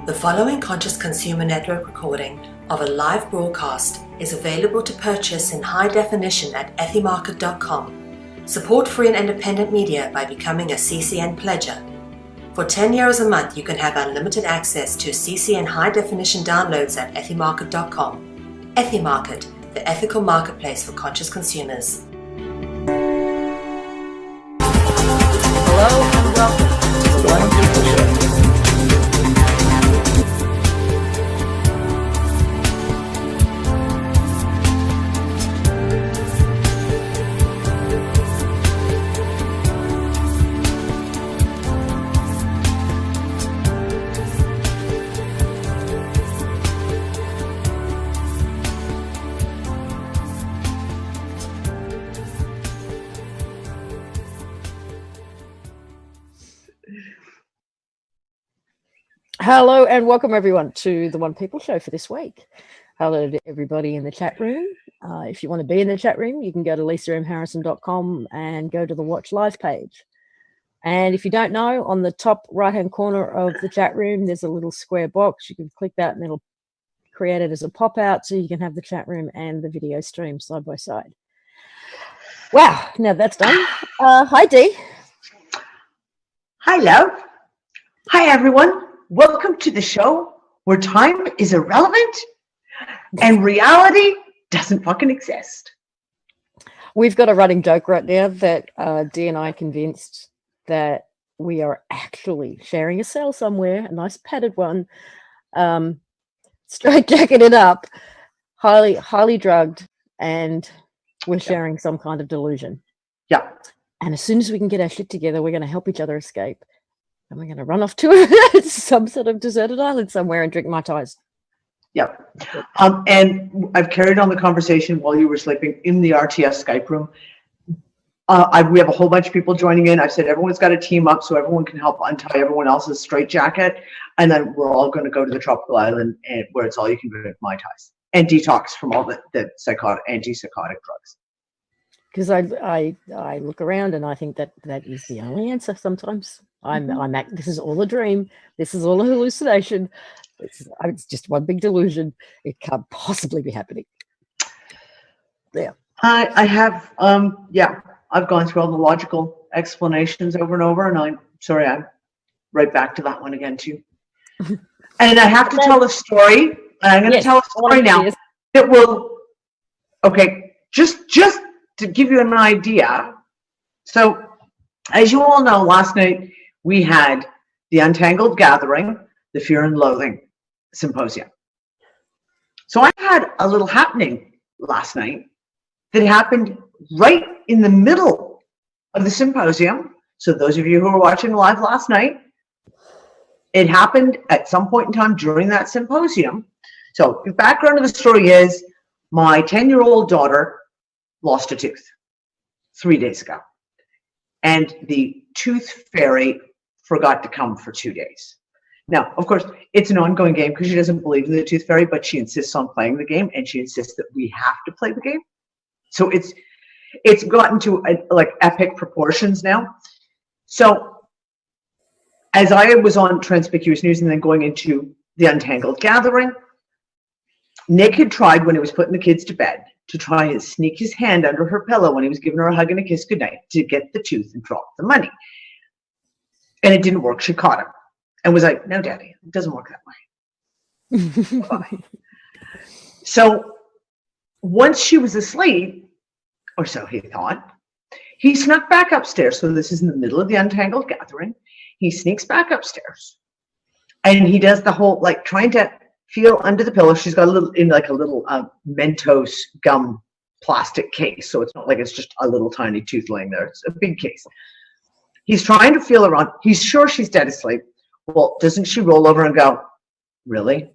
The following Conscious Consumer Network recording of a live broadcast is available to purchase in high definition at ethymarket.com. Support free and independent media by becoming a CCN pledger. For €10 a month, you can have unlimited access to CCN high definition downloads at ethymarket.com. Ethymarket, the ethical marketplace for conscious consumers. Hello and welcome to the One People Show. Hello and welcome everyone to the One People Show for this week. Hello to everybody in the chat room. If you want to be in the chat room, you can go to lisamharrison.com and go to the Watch Live page. And if you don't know, on the top right-hand corner of the chat room, there's a little square box. You can click that and it'll create it as a pop-out so you can have the chat room and the video stream side by side. Wow, now that's done. Hi, Dee. Hello. Hi, everyone. Welcome to the show where time is irrelevant and reality doesn't fucking exist. We've got a running joke right now that Dee and I are convinced that we are actually sharing a cell somewhere, a nice padded one, straight jacketed up, highly drugged, and we're sharing some kind of delusion. Yeah. And as soon as we can get our shit together, we're going to help each other escape. And we're going to run off to some sort of deserted island somewhere and drink Mai Tais. Yep. And I've carried on the conversation while you were sleeping in the RTS Skype room. We have a whole bunch of people joining in. I've said everyone's got to team up so everyone can help untie everyone else's straitjacket. And then we're all going to go to the tropical island where it's all you can drink Mai Tais and detox from all the antipsychotic drugs. Because I look around and I think that is the only answer sometimes. This is all a dream. This is all a hallucination. It's just one big delusion. It can't possibly be happening. Yeah. I have, I've gone through all the logical explanations over and over, and I'm right back to that one again too. And I have to tell a story, and I'm going to tell a story now that will, just to give you an idea. So, as you all know, last night we had the Untangled Gathering, the Fear and Loathing Symposium. So I had a little happening last night that happened right in the middle of the symposium. So those of you who were watching live last night, it happened at some point in time during that symposium. So the background of the story is my 10-year-old daughter lost a tooth 3 days ago. And the tooth fairy forgot to come for 2 days. Now, of course, it's an ongoing game because she doesn't believe in the tooth fairy, but she insists on playing the game, and she insists that we have to play the game. So it's gotten to like epic proportions now. So as I was on Transpicuous News and then going into the Untangled Gathering, Nick had tried, when he was putting the kids to bed, to try and sneak his hand under her pillow when he was giving her a hug and a kiss goodnight to get the tooth and drop the money. And it didn't work. She caught him and was like, "No, Daddy, it doesn't work that way." So once she was asleep, or so he thought, he snuck back upstairs. So this is in the middle of the Untangled Gathering. He sneaks back upstairs and he does the whole, like, trying to feel under the pillow. She's got a little Mentos gum plastic case. So it's not like it's just a little tiny tooth laying there. It's a big case. He's trying to feel around. He's sure she's dead asleep. Well, doesn't she roll over and go, "Really?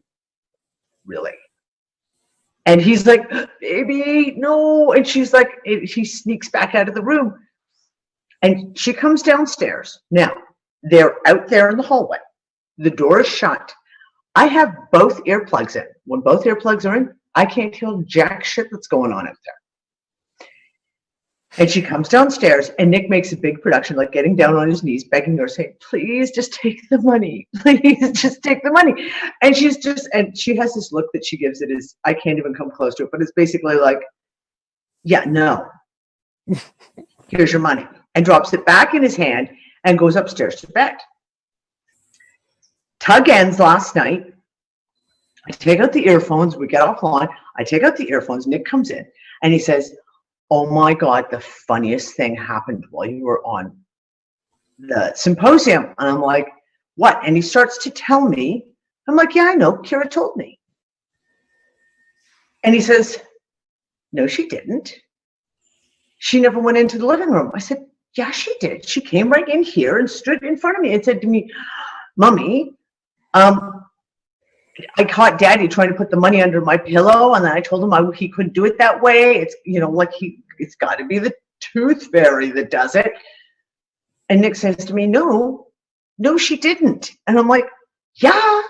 Really?" And he's like, "Baby, no." And she's like, he sneaks back out of the room. And she comes downstairs. Now, they're out there in the hallway. The door is shut. I have both earplugs in. When both earplugs are in, I can't hear jack shit that's going on out there. And she comes downstairs, and Nick makes a big production, like getting down on his knees, begging her, saying, please just take the money. Please just take the money. And she has this look that she gives it is, I can't even come close to it, but it's basically like, yeah, no. Here's your money. And drops it back in his hand and goes upstairs to bed. Tug ends last night. I take out the earphones. We get offline. I take out the earphones. Nick comes in and he says, oh my God, the funniest thing happened while you were on the symposium. And I'm like, what? And he starts to tell me. I'm like, yeah, I know. Kira told me. And he says, no, she didn't. She never went into the living room. I said, yeah, she did. She came right in here and stood in front of me and said to me, Mommy, I caught Daddy trying to put the money under my pillow, and then I told him he couldn't do it that way. It's, like it's got to be the tooth fairy that does it. And Nick says to me, no, she didn't. And I'm like, yeah,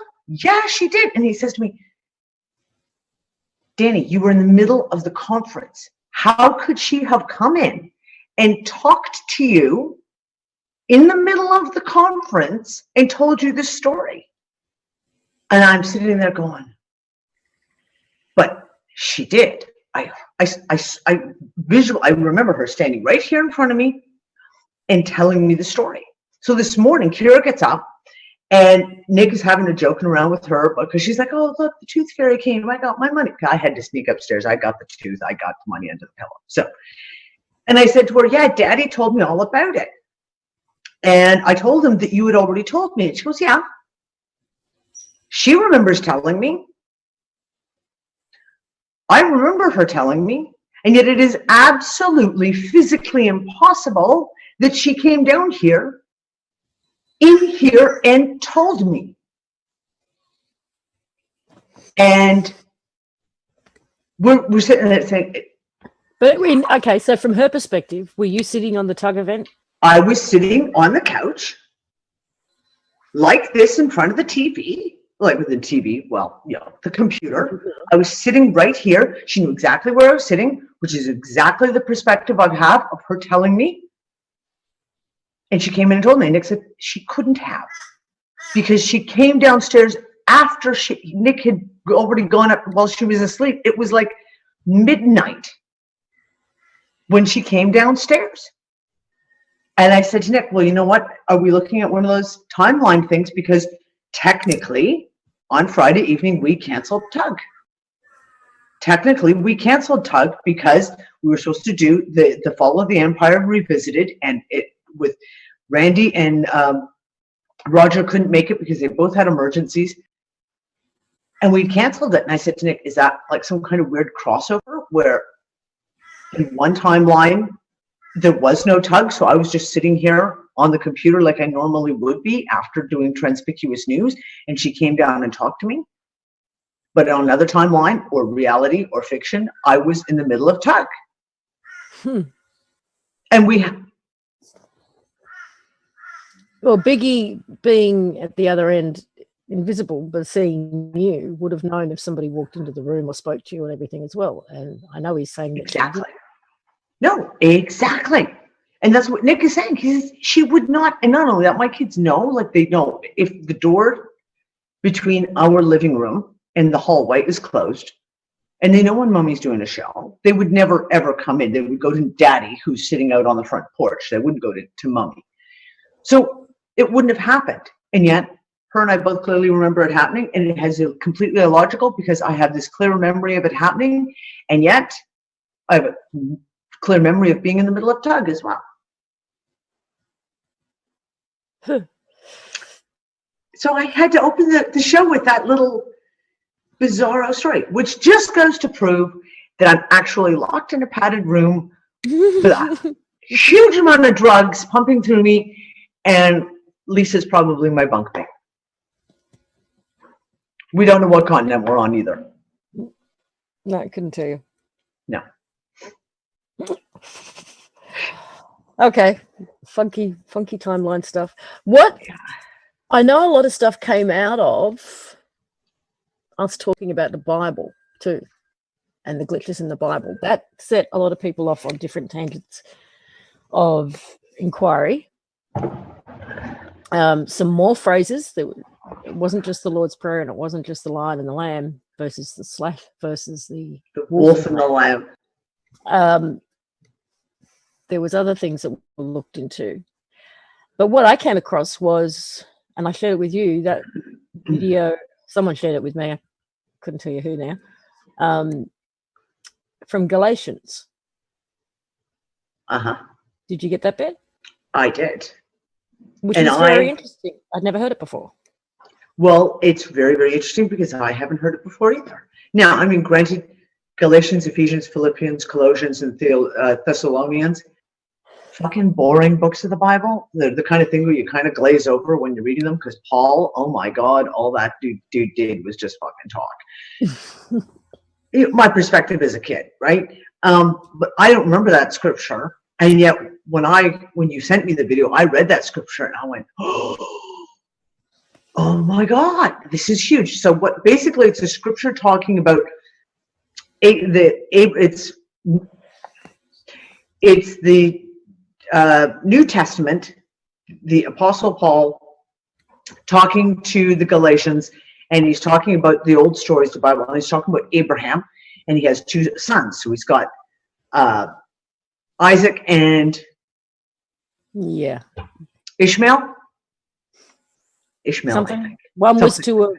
she did. And he says to me, Danny, you were in the middle of the conference. How could she have come in and talked to you in the middle of the conference and told you the story? And I'm sitting there going, but she did. I remember her standing right here in front of me and telling me the story. So this morning, Kira gets up and Nick is having a joking around with her because she's like, oh, look, the tooth fairy came. I got my money. I had to sneak upstairs. I got the tooth. I got the money under the pillow. So, and I said to her, yeah, Daddy told me all about it. And I told him that you had already told me. And she goes, yeah. She remembers telling me. I remember her telling me. And yet it is absolutely physically impossible that she came down here, in here, and told me. And we're sitting there saying. But okay, so from her perspective, were you sitting on the Tug event? I was sitting on the couch, like this, in front of the TV. Like with the TV, the computer. I was sitting right here. She knew exactly where I was sitting, which is exactly the perspective I have of her telling me. And she came in and told me. And Nick said she couldn't have, because she came downstairs after Nick had already gone up while she was asleep. It was like midnight when she came downstairs. And I said to Nick, well, you know what? Are we looking at one of those timeline things? Because technically, on Friday evening, we canceled Tug. Technically, we canceled Tug because we were supposed to do the Fall of the Empire Revisited, and it with Randy and Roger couldn't make it because they both had emergencies. And we canceled it. And I said to Nick, is that like some kind of weird crossover where in one timeline there was no Tug, so I was just sitting here on the computer like I normally would be after doing Transpicuous News, and she came down and talked to me? But on another timeline, or reality or fiction, I was in the middle of Tug. And well, Biggie being at the other end, invisible, but seeing you, would have known if somebody walked into the room or spoke to you and everything as well. And I know he's saying that. Exactly. No, exactly. And that's what Nick is saying. He says she would not, and not only that, my kids know, like they know if the door between our living room and the hallway is closed, and they know when Mommy's doing a show, they would never ever come in. They would go to Daddy, who's sitting out on the front porch. They wouldn't go to Mommy. So it wouldn't have happened. And yet her and I both clearly remember it happening, and it has a completely illogical because I have this clear memory of it happening, and yet I have a clear memory of being in the middle of Tug as well. So I had to open the show with that little bizarro story, which just goes to prove that I'm actually locked in a padded room with a huge amount of drugs pumping through me, and Lisa's probably my bunkmate. We don't know what continent we're on either. No, I couldn't tell you. No. Okay, funky timeline stuff. What I know, a lot of stuff came out of us talking about the Bible too. and the glitches in the Bible. That set a lot of people off on different tangents of inquiry. Some more phrases that it wasn't just the Lord's Prayer, and it wasn't just the lion and the lamb versus the slash versus the wolf and the lamb. There was other things that were looked into, but what I came across was, and I shared it with you, that video. Someone shared it with me. I couldn't tell you who now. From Galatians. Did you get that bit? I did. Which is very interesting. I'd never heard it before. Well, it's very, very interesting because I haven't heard it before either. Now, I mean, granted, Galatians, Ephesians, Philippians, Colossians, and Thessalonians, fucking boring books of the Bible. They're the kind of thing where you kind of glaze over when you're reading them, because Paul, oh my God, all that dude did was just fucking talk. My perspective as a kid, right? But I don't remember that scripture. And yet when you sent me the video, I read that scripture and I went, oh my God, this is huge. So what basically it's a scripture talking about it's the New Testament, the Apostle Paul talking to the Galatians, and he's talking about the old stories of the Bible, and he's talking about Abraham, and he has two sons. So he's got Isaac and Ishmael. Something. I think. One was to a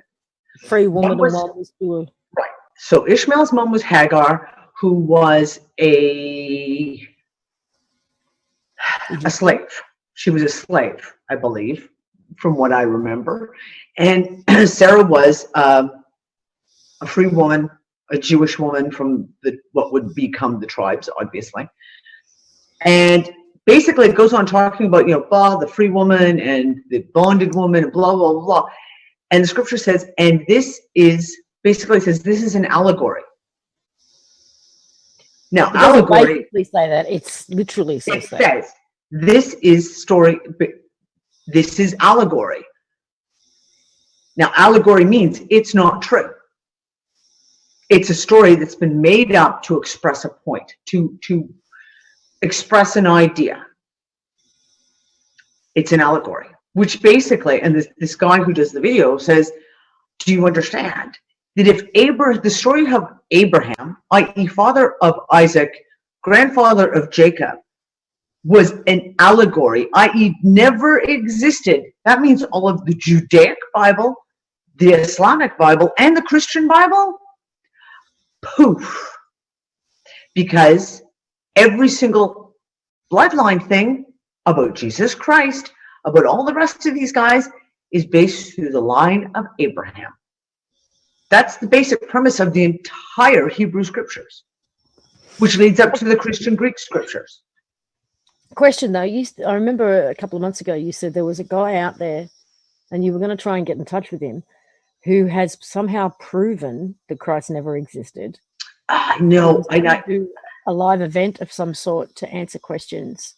free woman, and one was to a... Right. So Ishmael's mom was Hagar, who was a slave. She was a slave, I believe, from what I remember. And Sarah was a free woman, a Jewish woman from what would become the tribes, obviously. And basically it goes on talking about, the free woman and the bonded woman and blah, blah, blah. And the scripture says, and this is, basically says, this is an allegory. Now, allegory. Basically say that. It's literally says that. It says, this is allegory. Now, allegory means it's not true. It's a story that's been made up to express a point, to express an idea. It's an allegory, which basically, and this guy who does the video says, do you understand that if the story of Abraham, i.e. father of Isaac, grandfather of Jacob, was an allegory, i.e. never existed, that means all of the Judaic Bible, the Islamic Bible, and the Christian Bible, poof. Because every single bloodline thing about Jesus Christ, about all the rest of these guys, is based through the line of Abraham. That's the basic premise of the entire Hebrew scriptures, which leads up to the Christian Greek scriptures. Question though, I remember a couple of months ago you said there was a guy out there and you were going to try and get in touch with him who has somehow proven that Christ never existed. No, I do a live event of some sort to answer questions.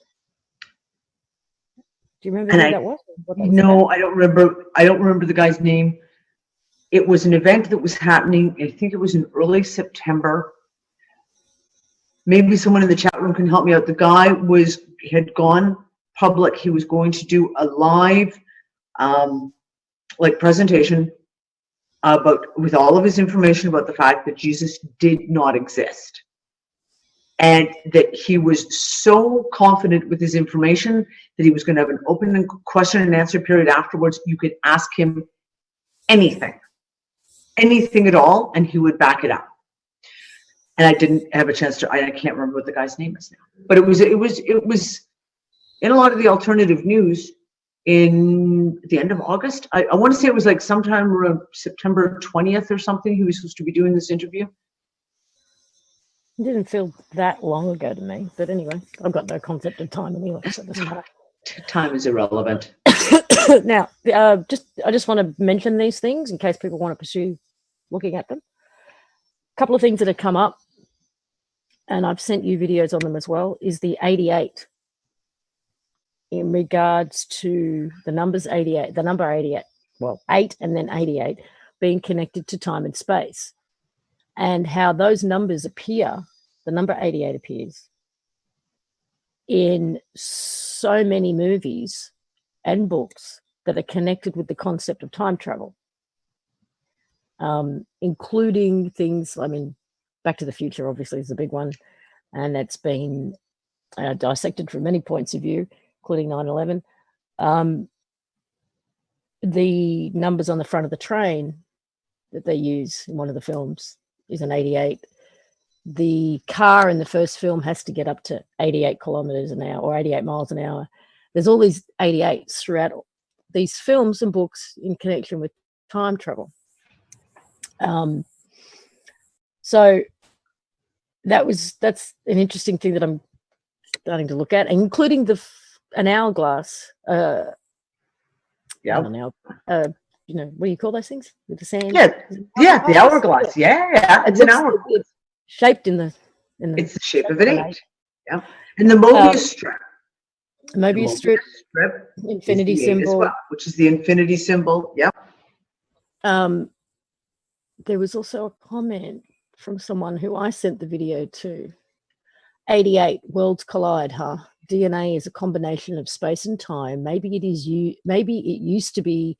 Do you remember who that was? No, I don't remember. I don't remember the guy's name. It was an event that was happening. I think it was in early September. Maybe someone in the chat room can help me out. The guy had gone public. He was going to do a live presentation with all of his information about the fact that Jesus did not exist. And that he was so confident with his information that he was going to have an open question and answer period afterwards. You could ask him anything at all, and he would back it up. And I didn't have a chance to, I can't remember what the guy's name is now. But it was in a lot of the alternative news in the end of August. I want to say it was like sometime around September 20th or something. He was supposed to be doing this interview. It didn't feel that long ago to me, but anyway, I've got no concept of time anyway, so it doesn't matter. Time is irrelevant. Now, I just want to mention these things in case people want to pursue looking at them. A couple of things that have come up, and I've sent you videos on them as well, is the 88 in regards to the numbers 88, the number 88, well, 8 and then 88 being connected to time and space. and how those numbers appear, the number 88 appears in so many movies and books that are connected with the concept of time travel, including things, I mean, Back to the Future obviously is a big one, and it's been dissected from many points of view, including 9/11. The numbers on the front of the train that they use in one of the films is an 88. The car in the first film has to get up to 88 kilometers an hour or 88 miles an hour. There's all these 88s throughout these films and books in connection with time travel. So that's an interesting thing that I'm starting to look at, including an hourglass. Yeah. You know, what do you call those things with the sand? Yeah, the hourglass. Yeah, it's an hourglass. It's shaped in the. It's the shape of an 8. Yeah, and the Mobius strip. Mobius strip, infinity symbol, well, which is the infinity symbol. Yep. There was also a comment from someone who I sent the video to. 88 worlds collide, huh? DNA is a combination of space and time. Maybe it used to be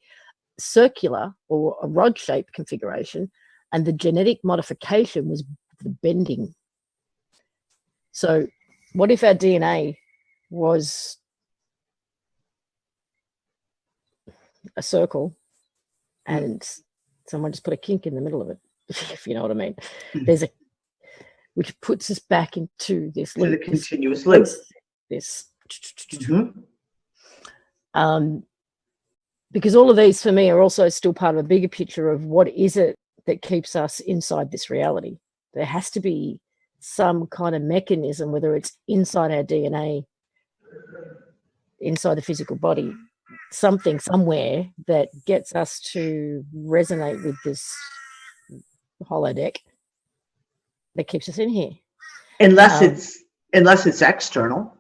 circular or a rod-shaped configuration, and the genetic modification was the bending. So what if our DNA was a circle and someone just put a kink in the middle of it, if you know what I mean? Which puts us back into this loop, the continuous loop. Because all of these for me are also still part of a bigger picture of what is it that keeps us inside this reality. There has to be some kind of mechanism, whether it's inside our DNA, inside the physical body, something somewhere that gets us to resonate with this holodeck that keeps us in here. Unless it's external.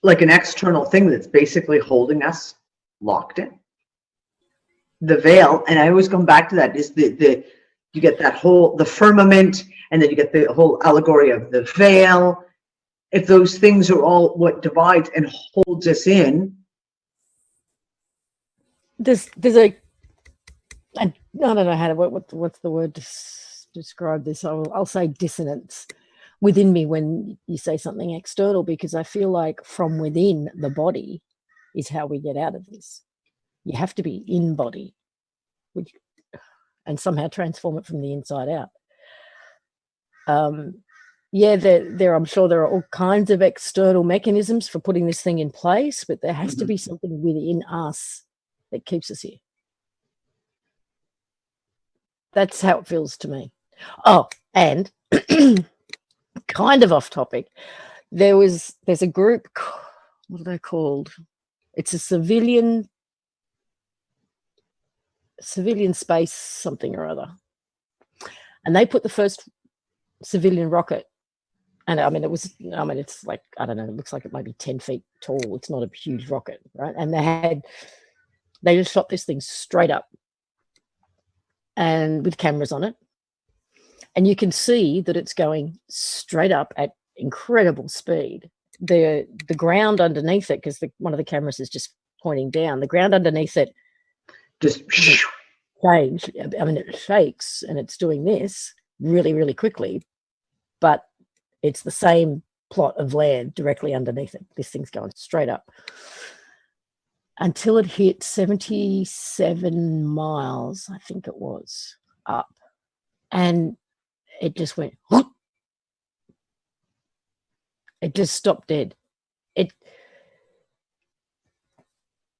Like an external thing that's basically holding us locked in. The veil, and I always come back to that, is you get that whole, the firmament, and then you get the whole allegory of the veil. If those things are all what divides and holds us in. There's a, I don't know how to, what's the word to describe this? I'll say dissonance within me when you say something external, because I feel like from within the body is how we get out of this. You have to be in body, and somehow transform it from the inside out. I'm sure there are all kinds of external mechanisms for putting this thing in place, but there has to be something within us that keeps us here. That's how it feels to me. Oh, and kind of off topic, there's a group, what are they called? It's a civilian space something or other. And they put the first civilian rocket, and it's like, I don't know, it looks like it might be 10 feet tall. It's not a huge rocket, right? And they just shot this thing straight up, and with cameras on it, and you can see that it's going straight up at incredible speed. The ground underneath it, because one of the cameras is just pointing down, the ground underneath it just change. I mean, it shakes and it's doing this really, really quickly, but it's the same plot of land directly underneath it. This thing's going straight up until it hit 77 miles, I think it was, up. And it just went, whoop. It just stopped dead.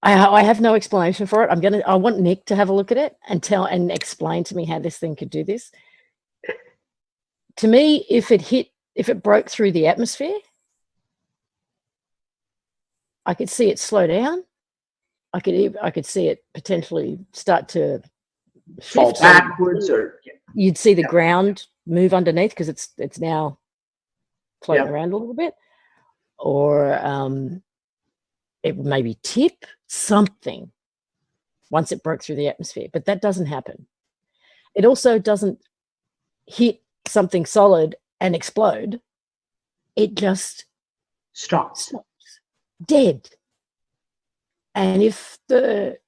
I have no explanation for it. I want Nick to have a look at it and explain to me how this thing could do this. To me, if it broke through the atmosphere, I could see it slow down. I could see it potentially start to fall backwards, or you'd see the ground move underneath because it's now floating around a little bit, or it would maybe tip something. once it broke through the atmosphere. But that doesn't happen. It also doesn't hit something solid and explode. It just Stops. Dead. And if the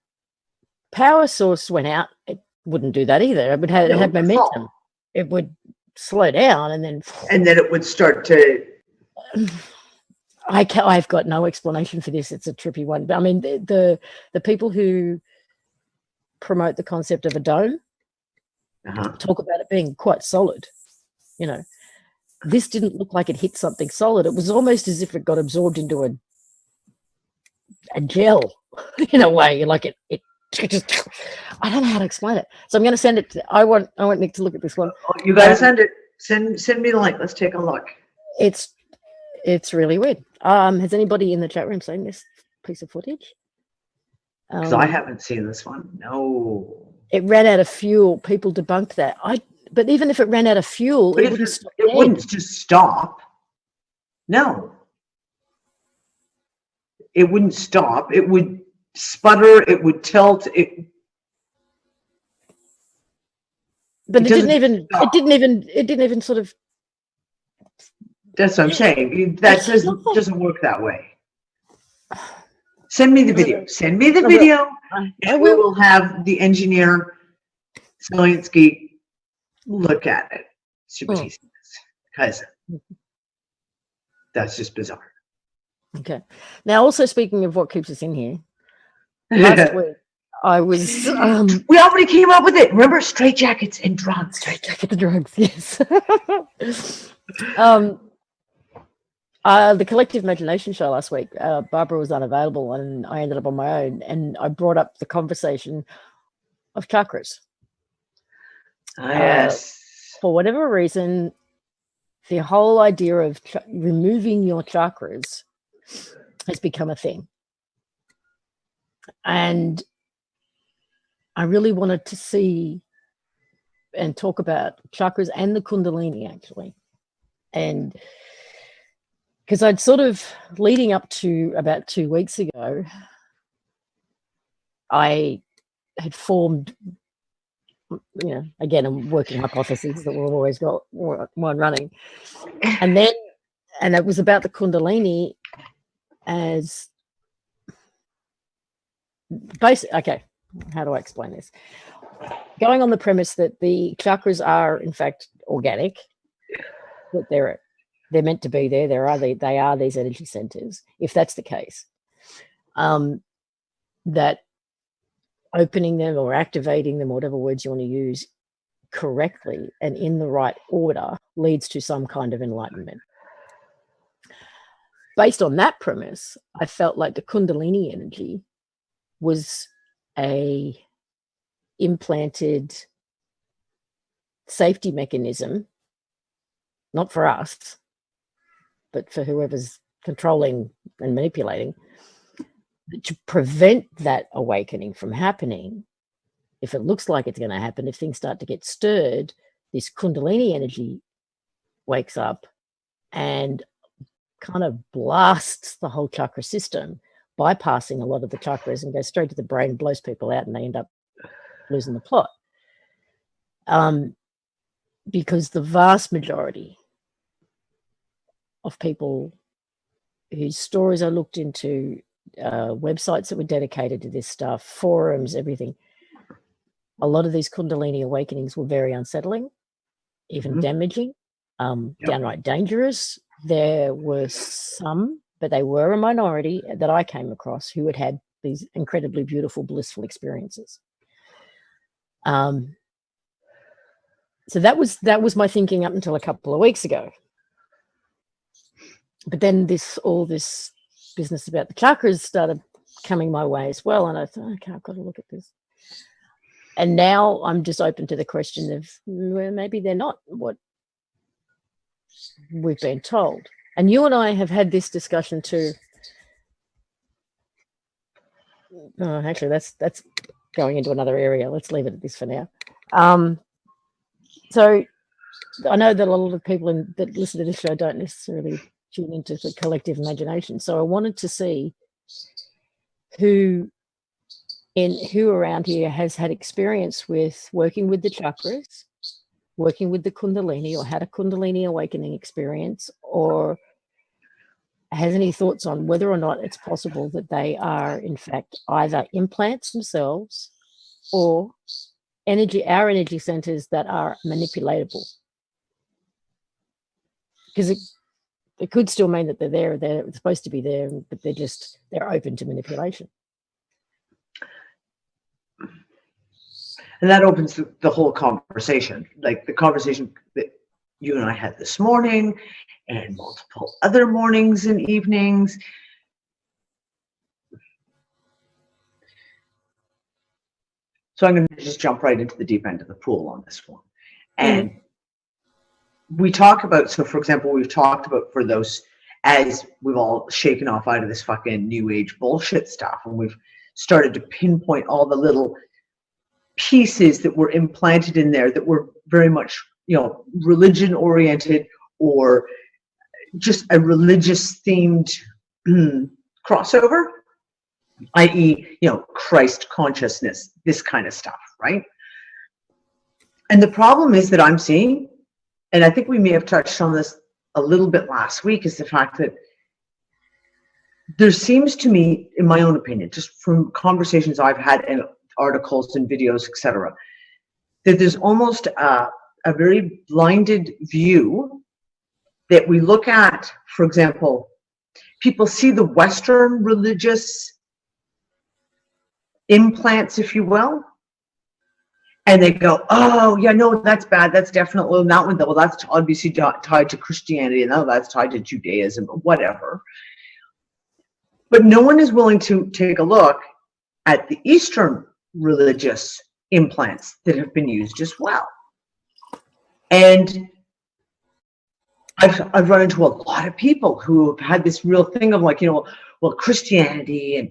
power source went out, it wouldn't do that either. It would have, have momentum. It would slow down and then it would start to. I've got no explanation for this. It's a trippy one. But I mean, the people who promote the concept of a dome talk about it being quite solid. You know, this didn't look like it hit something solid. It was almost as if it got absorbed into a gel in a way. Like it just, I don't know how to explain it. So I'm going to send it to, I want Nick to look at this one. Oh, you got to send it. Send me the link. Let's take a look. It's really weird. Has anybody in the chat room seen this piece of footage? Because I haven't seen this one. No. It ran out of fuel. People debunked that. But even if it ran out of fuel, it wouldn't stop. It wouldn't just stop. No. It wouldn't stop. It would sputter. It would tilt. But it didn't even sort of. That's what I'm saying. That doesn't work that way. Send me the video. Send me the video. And we will have the engineer, Science Geek, look at it. See what he says. Because that's just bizarre. Okay. Now, also speaking of what keeps us in here, last week I was. We already came up with it. Remember, straitjackets and drugs. Straitjacket and drugs. Yes. The Collective Imagination show last week, Barbara was unavailable and I ended up on my own, and I brought up the conversation of chakras. Yes. For whatever reason, the whole idea of removing your chakras has become a thing. And I really wanted to see and talk about chakras and the Kundalini, actually. And because I'd sort of, leading up to about 2 weeks ago, I had formed, again, a working hypothesis that we've always got one running. And it was about the Kundalini as basic. Okay, how do I explain this? Going on the premise that the chakras are, in fact, organic, that they're meant to be there. They are these energy centers. If that's the case, that opening them or activating them, whatever words you want to use, correctly and in the right order leads to some kind of enlightenment. Based on that premise, I felt like the Kundalini energy was a implanted safety mechanism, not for us, but for whoever's controlling and manipulating, to prevent that awakening from happening. If it looks like it's going to happen, if things start to get stirred, this Kundalini energy wakes up and kind of blasts the whole chakra system, bypassing a lot of the chakras, and goes straight to the brain, blows people out, and they end up losing the plot. Because the vast majority of people whose stories I looked into, websites that were dedicated to this stuff, forums, everything, a lot of these Kundalini awakenings were very unsettling, even damaging, downright dangerous. There were some, but they were a minority that I came across who had had these incredibly beautiful, blissful experiences. So that was my thinking up until a couple of weeks ago. But then all this business about the chakras started coming my way as well, and I thought, okay, I've got to look at this. And now I'm just open to the question of, well, maybe they're not what we've been told. And you and I have had this discussion too. Oh, actually, that's going into another area. Let's leave it at this for now. So I know that a lot of people that listen to this show don't necessarily tune into the Collective Imagination. So I wanted to see who who around here has had experience with working with the chakras, working with the Kundalini, or had a Kundalini awakening experience, or has any thoughts on whether or not it's possible that they are, in fact, either implants themselves or our energy centers that are manipulatable? Because it could still mean that they're supposed to be there, but they're open to manipulation. And that opens the whole conversation, like the conversation that you and I had this morning and multiple other mornings and evenings. So I'm going to just jump right into the deep end of the pool on this one. And we talk about, so for example, we've talked about, for those, as we've all shaken off out of this fucking new age bullshit stuff, and we've started to pinpoint all the little pieces that were implanted in there that were very much, you know, religion oriented, or just a religious themed crossover, i.e., you know, Christ consciousness, this kind of stuff, right? And the problem is that I'm seeing, and I think we may have touched on this a little bit last week, is the fact that there seems to me, in my own opinion, just from conversations I've had and articles and videos, etc., that there's almost a very blinded view that we look at. For example, people see the Western religious implants, if you will, and they go, oh yeah, no, that's bad, that's definitely not one, well, that's obviously tied to Christianity, and no, that's tied to Judaism, or whatever. But no one is willing to take a look at the Eastern religious implants that have been used as well. And I've run into a lot of people who have had this real thing of like, you know, well, Christianity and,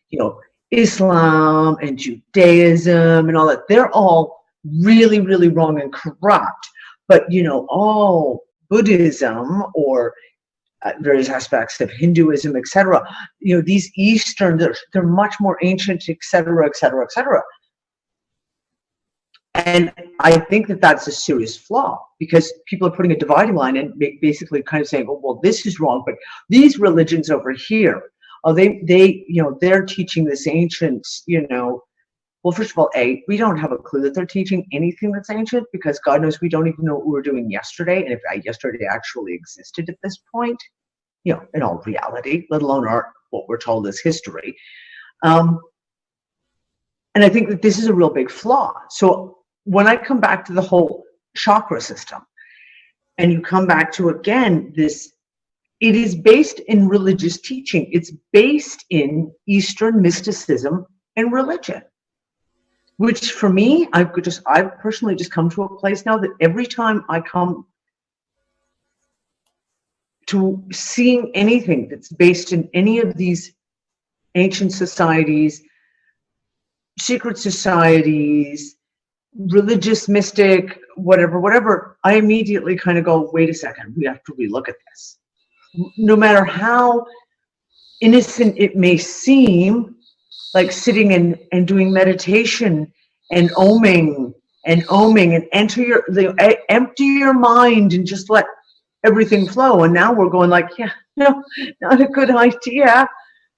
you know, Islam and Judaism and all that, they're all really, really wrong and corrupt. But, you know, all Buddhism or various aspects of Hinduism, etc., you know, these Eastern, they're much more ancient, etc., etc., etc. And I think that that's a serious flaw, because people are putting a dividing line and basically kind of saying, oh, well, this is wrong, but these religions over here, oh, they, you know, they're teaching this ancient, you know, well, first of all, we don't have a clue that they're teaching anything that's ancient, because God knows we don't even know what we were doing yesterday, and if yesterday actually existed at this point, you know, in all reality, let alone what we're told is history. And I think that this is a real big flaw. So when I come back to the whole chakra system, and you come back to, again, this, it is based in religious teaching. It's based in Eastern mysticism and religion, which for me, I've personally just come to a place now that every time I come to seeing anything that's based in any of these ancient societies, secret societies, religious, mystic, whatever, I immediately kind of go, wait a second, we have to relook at this. No matter how innocent it may seem, like sitting and doing meditation and oming and empty your mind and just let everything flow. And now we're going like, yeah, no, not a good idea.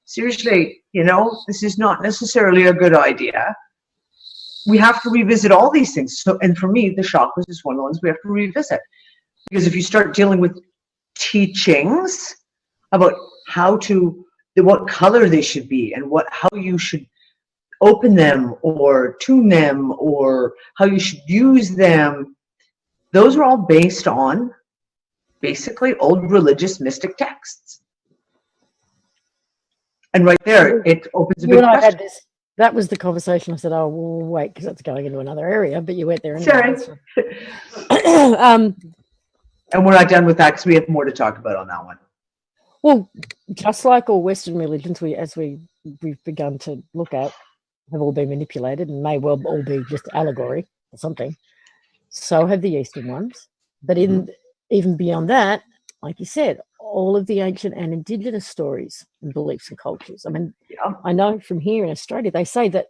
Seriously, you know, this is not necessarily a good idea. We have to revisit all these things. So, and for me, the chakras is one of the ones we have to revisit, because if you start dealing with teachings about what color they should be and how you should open them or tune them or how you should use them, those are all based on basically old religious mystic texts. And right there, it opens a big question. That was the conversation. I said, oh, we'll wait, because that's going into another area, but you went there anyway. Sorry. And we're not done with that, because we have more to talk about on that one. Well, just like all Western religions, we've begun to look at, have all been manipulated and may well all be just allegory or something. So have the Eastern ones. But even beyond that, like you said, all of the ancient and indigenous stories and beliefs and cultures. I mean, I know from here in Australia, they say that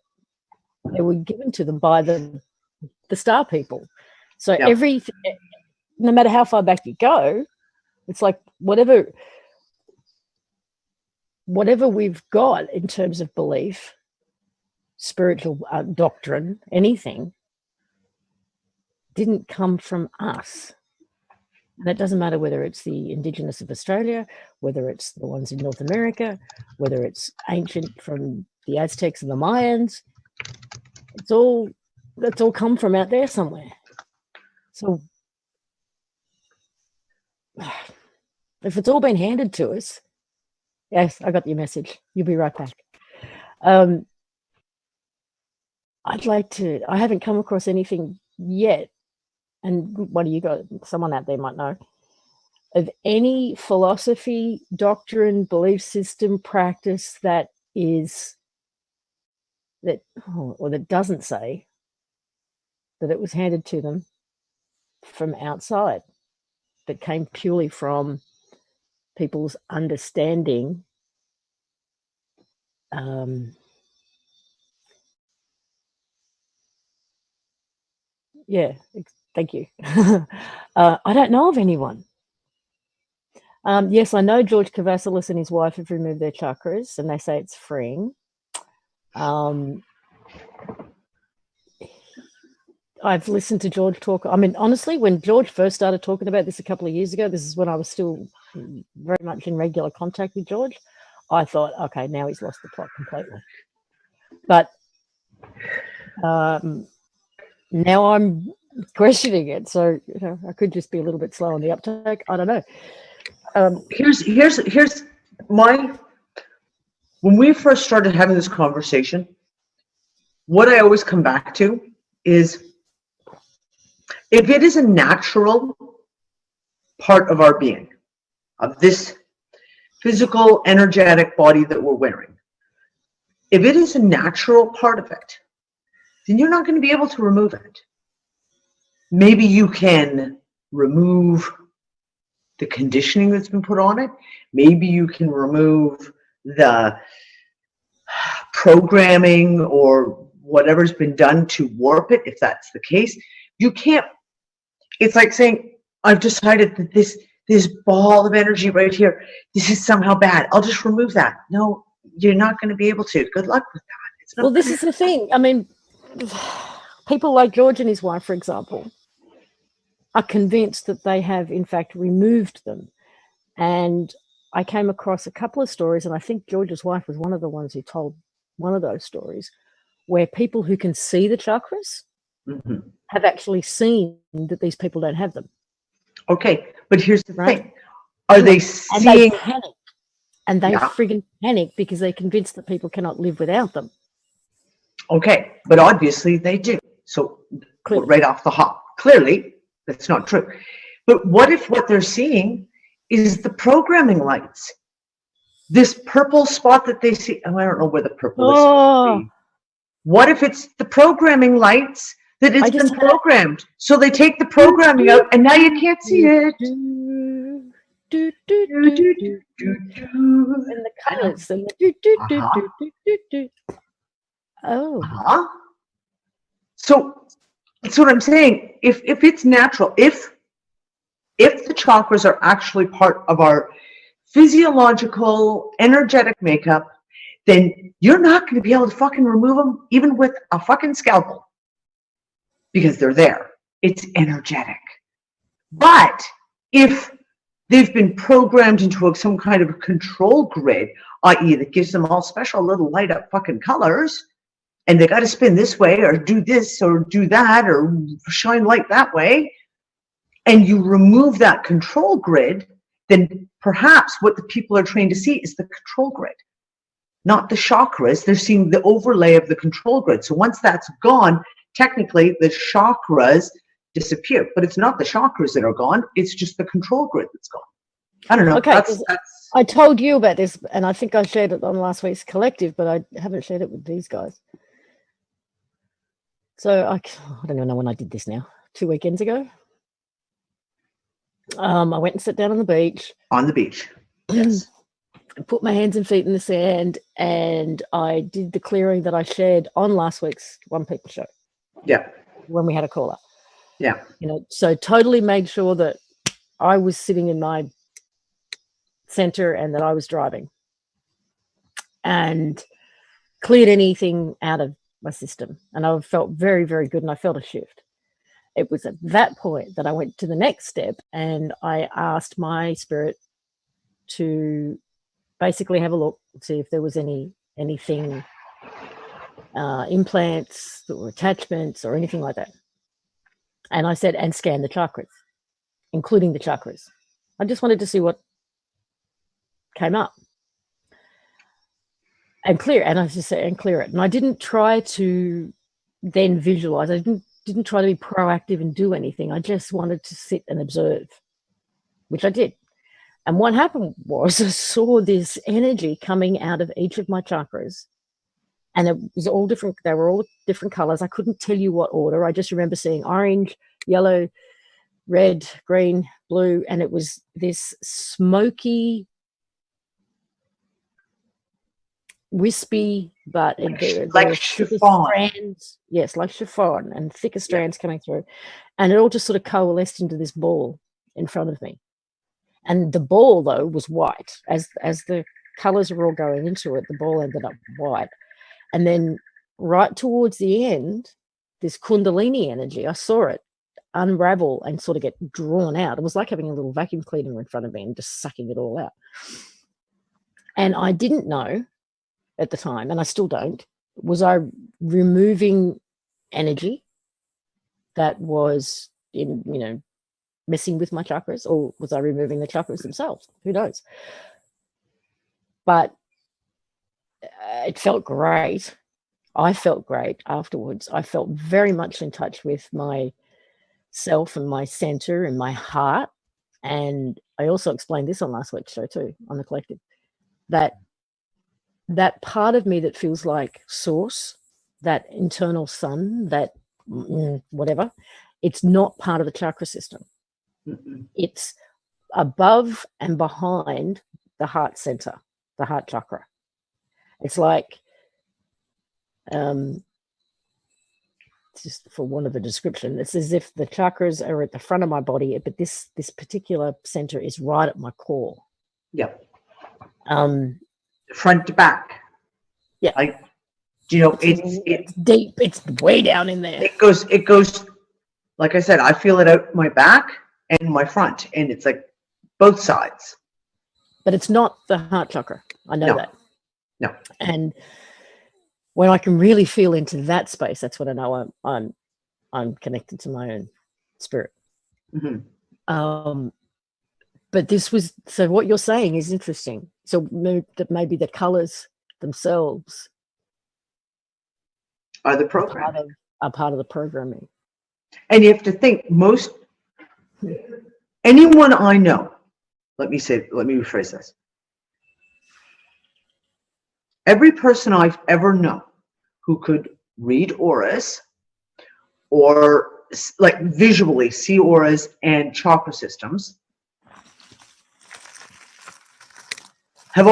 They were given to them by the star people. So Yeah. everything, no matter how far back you go, it's like whatever we've got in terms of belief, spiritual doctrine, anything, didn't come from us. And it doesn't matter whether it's the indigenous of Australia, whether it's the ones in North America, whether it's ancient from the Aztecs and the Mayans. That's all come from out there somewhere. So if it's all been handed to us, yes, I got your message. You'll be right back. I haven't come across anything yet, and what do you got? Someone out there might know of any philosophy, doctrine, belief system, practice that doesn't say that it was handed to them from outside, that came purely from people's understanding. Yeah, thank you. I don't know of anyone. Yes, I know George Kavassilis and his wife have removed their chakras, and they say it's freeing. I've listened to George talk. I mean, honestly, when George first started talking about this a couple of years ago, this is when I was still very much in regular contact with George. I thought, okay, now he's lost the plot completely. But now I'm questioning it. So I could just be a little bit slow on the uptake. I don't know. Here's my, when we first started having this conversation, what I always come back to is, if it is a natural part of our being, of this physical, energetic body that we're wearing, if it is a natural part of it, then you're not going to be able to remove it. Maybe you can remove the conditioning that's been put on it. Maybe you can remove the programming or whatever's been done to warp it, if that's the case. You can't. It's like saying, I've decided that this ball of energy right here, this is somehow bad. I'll just remove that. No, you're not going to be able to. Good luck with that. It's not. Well, this is the thing. I mean, people like George and his wife, for example, are convinced that they have, in fact, removed them. And I came across a couple of stories, and I think George's wife was one of the ones who told one of those stories, where people who can see the chakras have actually seen that these people don't have them. Okay, but here's the thing. Are they seeing? And they panic. And they friggin' panic because they're convinced that people cannot live without them. Okay, but obviously they do. So right off the hop, clearly that's not true. But what if what they're seeing is the programming lights? This purple spot that they see, I don't know where the purple is supposed to be. What if it's the programming lights that it's been programmed? So they take the programming out and now you can't see it. And the colors and the So that's what I'm saying. If it's natural, if the chakras are actually part of our physiological, energetic makeup, then you're not going to be able to fucking remove them even with a fucking scalpel, because they're there. It's energetic. But if they've been programmed into some kind of a control grid, i.e. that gives them all special little light up fucking colors, and they got to spin this way or do this or do that or shine light that way, and you remove that control grid, then perhaps what the people are trained to see is the control grid, not the chakras. They're seeing the overlay of the control grid. So once that's gone, technically the chakras disappear, but it's not the chakras that are gone. It's just the control grid that's gone. I don't know. Okay, I told you about this, and I think I shared it on last week's collective, but I haven't shared it with these guys. So I don't even know when I did this now. 2 weekends ago. I went and sat down on the beach. On the beach. Yes. I put my hands and feet in the sand, and I did the clearing that I shared on last week's One People show. Yeah. When we had a caller. Yeah. You know, so totally made sure that I was sitting in my center and that I was driving, and cleared anything out of my system. And I felt very, very good, and I felt a shift. It was at that point that I went to the next step, and I asked my spirit to basically have a look, see if there was anything, implants or attachments or anything like that. And I said, and scan the chakras, including the chakras. I just wanted to see what came up. And clear, and I just said, and clear it. And I didn't try to then visualize. I didn't try to be proactive and do anything. I just wanted to sit and observe, which I did. And what happened was I saw this energy coming out of each of my chakras, and it was all different. They were all different colors. I couldn't tell you what order. I just remember seeing orange, yellow, red, green, blue, and it was this smoky, wispy, but like chiffon. Strands, yes, like chiffon, and thicker strands coming through, and it all just sort of coalesced into this ball in front of me. And the ball, though, was white. As the colors were all going into it, the ball ended up white. And then right towards the end, this Kundalini energy, I saw it unravel and sort of get drawn out. It was like having a little vacuum cleaner in front of me and just sucking it all out. And I didn't know at the time, and I still don't, was I removing energy that was messing with my chakras, or was I removing the chakras themselves? Who knows? But it felt great. I felt great afterwards. I felt very much in touch with myself and my center and my heart. And I also explained this on last week's show too, on the collective, that part of me that feels like source, that internal sun, that whatever, it's not part of the chakra system. Mm-mm. It's above and behind the heart center, the heart chakra. It's like, just for want of a description, it's as if the chakras are at the front of my body, but this particular center is right at my core. Yep. Front to back. Yeah. Like, it's deep. It's way down in there. It goes, like I said, I feel it out my back and my front, and it's like both sides. But it's not the heart chakra. I know that. No. And when I can really feel into that space, that's when I know I'm connected to my own spirit. Mm-hmm. But so what you're saying is interesting. So maybe the colors themselves are the program. Are part of the programming. And you have to think, anyone I know, let me rephrase this. Every person I've ever known who could read auras or like visually see auras and chakra systems have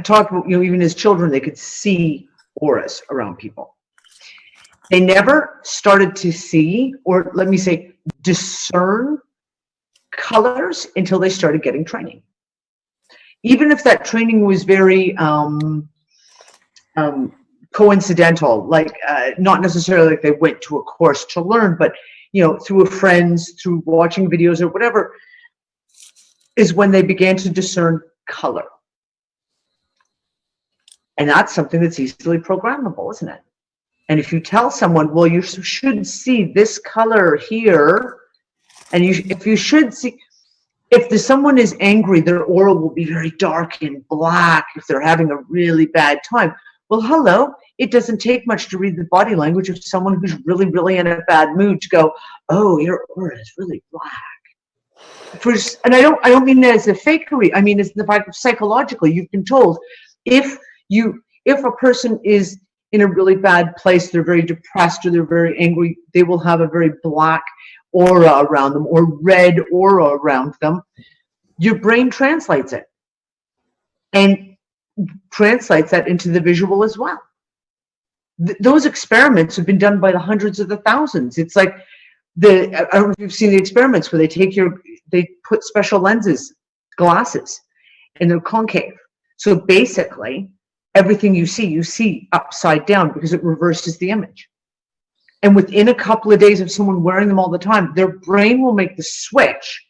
talked about, even as children, they could see auras around people. They never started to see, or let me say, discern colors until they started getting training. Even if that training was very coincidental, like not necessarily like they went to a course to learn, but through friends, through watching videos or whatever, is when they began to discern color. And that's something that's easily programmable, isn't it? And if you tell someone, well, you should see this color here, and if someone is angry, their aura will be very dark and black if they're having a really bad time. Well, hello, it doesn't take much to read the body language of someone who's really, really in a bad mood to go, oh, your aura is really black. And I don't mean that as a fakery. I mean, it's the fact of psychologically, you've been told if a person is in a really bad place, they're very depressed or they're very angry, they will have a very black aura around them or red aura around them. Your brain translates it. and translates that into the visual as well. Those experiments have been done by the hundreds of the thousands. It's like I don't know if you've seen the experiments where they put special lenses, glasses, and they're concave. So basically, everything you see upside down because it reverses the image. And within a couple of days of someone wearing them all the time, their brain will make the switch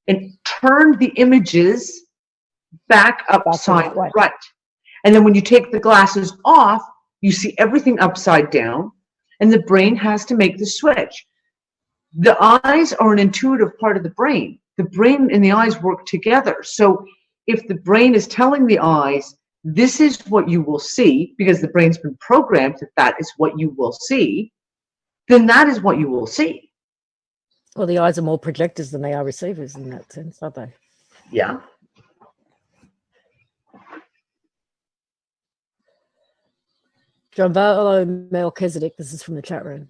and turn the images back upside right. And then when you take the glasses off, you see everything upside down, and the brain has to make the switch. The eyes are an intuitive part of the brain. The brain and the eyes work together. So if the brain is telling the eyes, this is what you will see, because the brain's been programmed that that is what you will see, then that is what you will see. Well, the eyes are more projectors than they are receivers in that sense, aren't they? Yeah. John Barlow Melchizedek, this is from the chat room,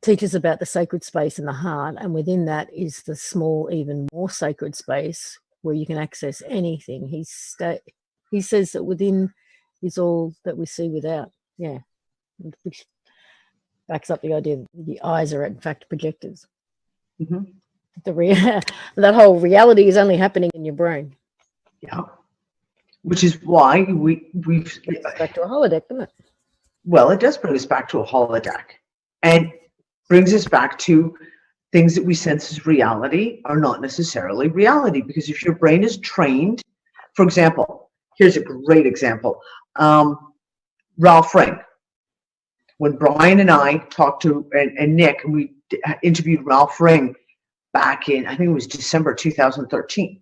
teaches about the sacred space in the heart, and within that is the small, even more sacred space where you can access anything. He says that within is all that we see without. Yeah, which backs up the idea that the eyes are in fact projectors. Mm-hmm. That whole reality is only happening in your brain. Yeah, which is why we've back to a holodeck, doesn't it? Well, it does bring us back to a holodeck, and brings us back to things that we sense as reality are not necessarily reality, because if your brain is trained, for example, here's a great example. Ralph Ring. When Brian and I talked to, and Nick, and we interviewed Ralph Ring back in, I think it was December 2013.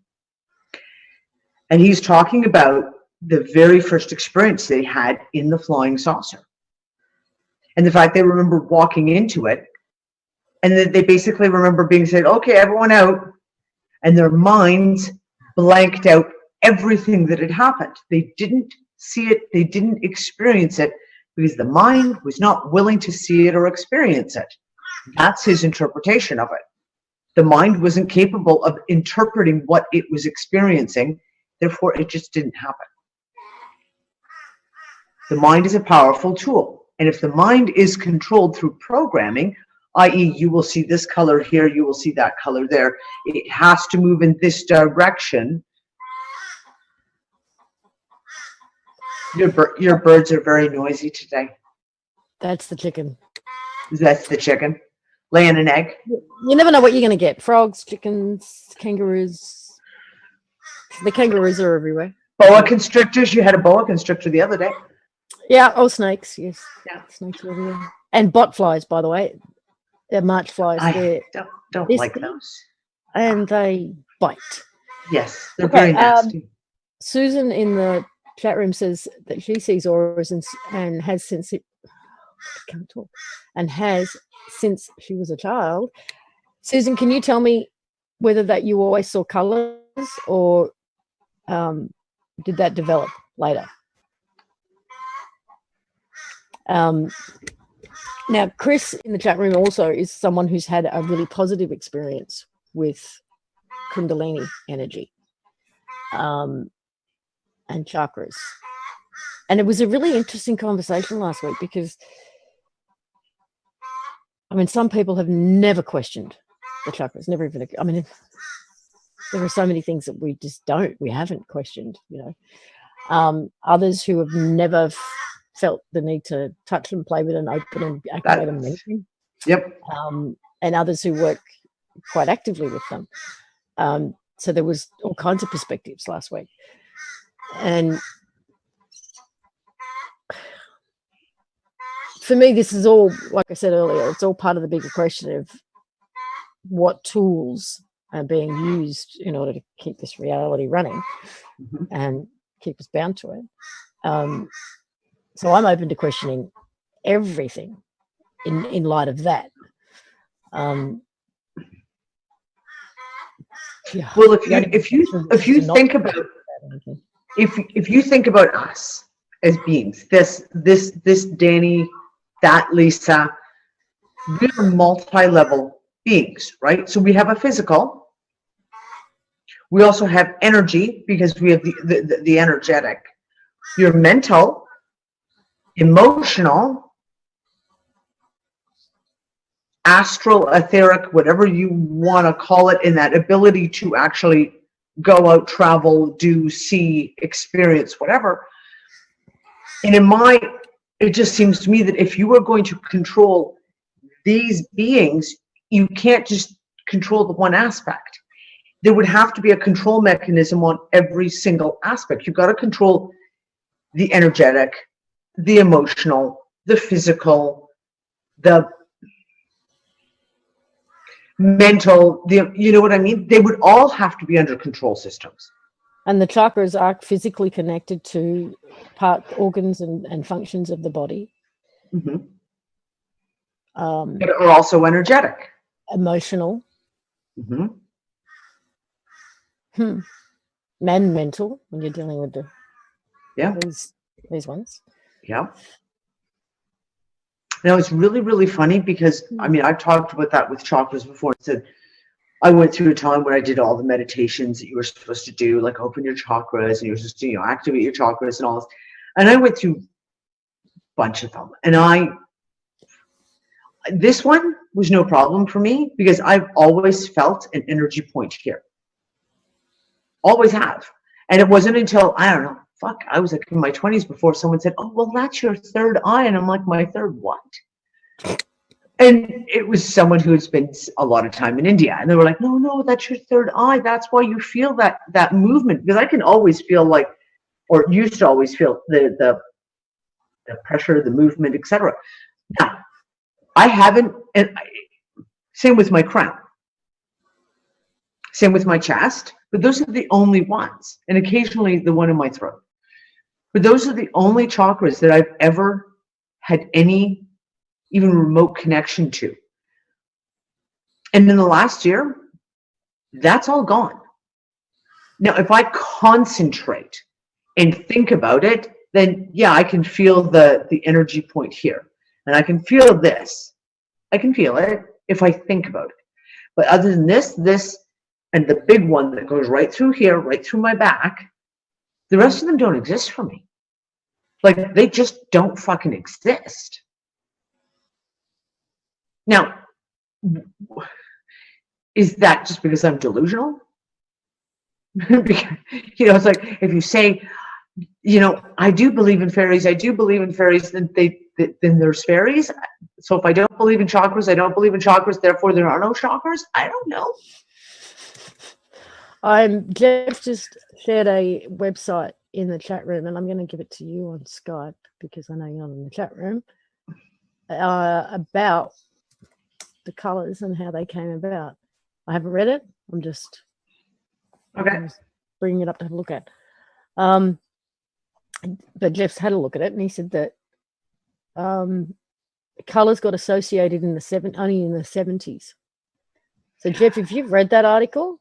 And he's talking about the very first experience they had in the flying saucer. And the fact they remember walking into it, and that they basically remember being said, okay, everyone out. And their minds blanked out everything that had happened. They didn't see it, they didn't experience it, because the mind was not willing to see it or experience it. That's his interpretation of it. The mind wasn't capable of interpreting what it was experiencing, therefore it just didn't happen. The mind is a powerful tool, and if the mind is controlled through programming, i.e. you will see this color here, you will see that color there, it has to move in this direction. Your birds are very noisy today. That's the chicken. That's the chicken. Laying an egg. You never know what you're going to get. Frogs, chickens, kangaroos. The kangaroos are everywhere. Boa constrictors. You had a boa constrictor the other day. Yeah, oh, snakes, yes. Yeah. Snakes are everywhere. And bot flies, by the way. They're March flies. I don't like those. And they bite. Yes, they're very nasty. Susan in the chat room says that she sees auras and has since she was a child. Susan, can you tell me whether that you always saw colors, or did that develop later? Now, Chris in the chat room also is someone who's had a really positive experience with Kundalini energy and chakras. And it was a really interesting conversation last week, because, I mean, some people have never questioned the chakras, never even, I mean, there are so many things that we haven't questioned, you know. Others who have never felt the need to touch them, play with them, open and activate them. Yep. And others who work quite actively with them. So there was all kinds of perspectives last week. And for me, this is all, like I said earlier, it's all part of the bigger question of what tools are being used in order to keep this reality running and keep us bound to it. So I'm open to questioning everything in light of that. Yeah. Well, if you think about us as beings, this Danny, that Lisa, we're multi-level beings, right? So we have a physical, We also have energy because we have the energetic. Your mental, emotional, astral, etheric, whatever you want to call it, in that ability to actually go out, travel, do, see, experience, whatever. And it just seems to me that if you are going to control these beings, you can't just control the one aspect. There would have to be a control mechanism on every single aspect. You've got to control the energetic, the emotional, the physical, the mental, you know what I mean? They would all have to be under control systems. And the chakras are physically connected to organs and functions of the body. Mm-hmm. But are also energetic. Emotional. Mm-hmm. And mental, when you're dealing with these ones. Yeah. Now it's really, really funny because I mean, I've talked about that with chakras before. I said I went through a time where I did all the meditations that you were supposed to do, like open your chakras, and you're supposed to, activate your chakras and all this. And I went through a bunch of them. And this one was no problem for me because I've always felt an energy point here. Always have. And it wasn't until, I don't know, I was like in my 20s before someone said, oh, well, that's your third eye. And I'm like, my third what? And it was someone who had spent a lot of time in India. And they were like, no, that's your third eye. That's why you feel that movement. Because I can always feel like, or used to always feel the pressure, the movement, etc. Now, I haven't, same with my crown. Same with my chest. But those are the only ones. And occasionally the one in my throat. But those are the only chakras that I've ever had any even remote connection to. And in the last year, that's all gone. Now, if I concentrate and think about it, then yeah, I can feel the energy point here. And I can feel this. I can feel it if I think about it. But other than this, and the big one that goes right through here, right through my back, the rest of them don't exist for me. Like, they just don't fucking exist. Now, is that just because I'm delusional? Because, it's like, if you say, I do believe in fairies, then then there's fairies. So if I don't believe in chakras, I don't believe in chakras, therefore there are no chakras? I don't know. Jeff just shared a website in the chat room, and I'm going to give it to you on Skype because I know you're not in the chat room, about the colors and how they came about. I haven't read it. I'm just bringing it up to have a look at. But Jeff's had a look at it, and he said that colors got associated only in the 70s. So Jeff, if you've read that article.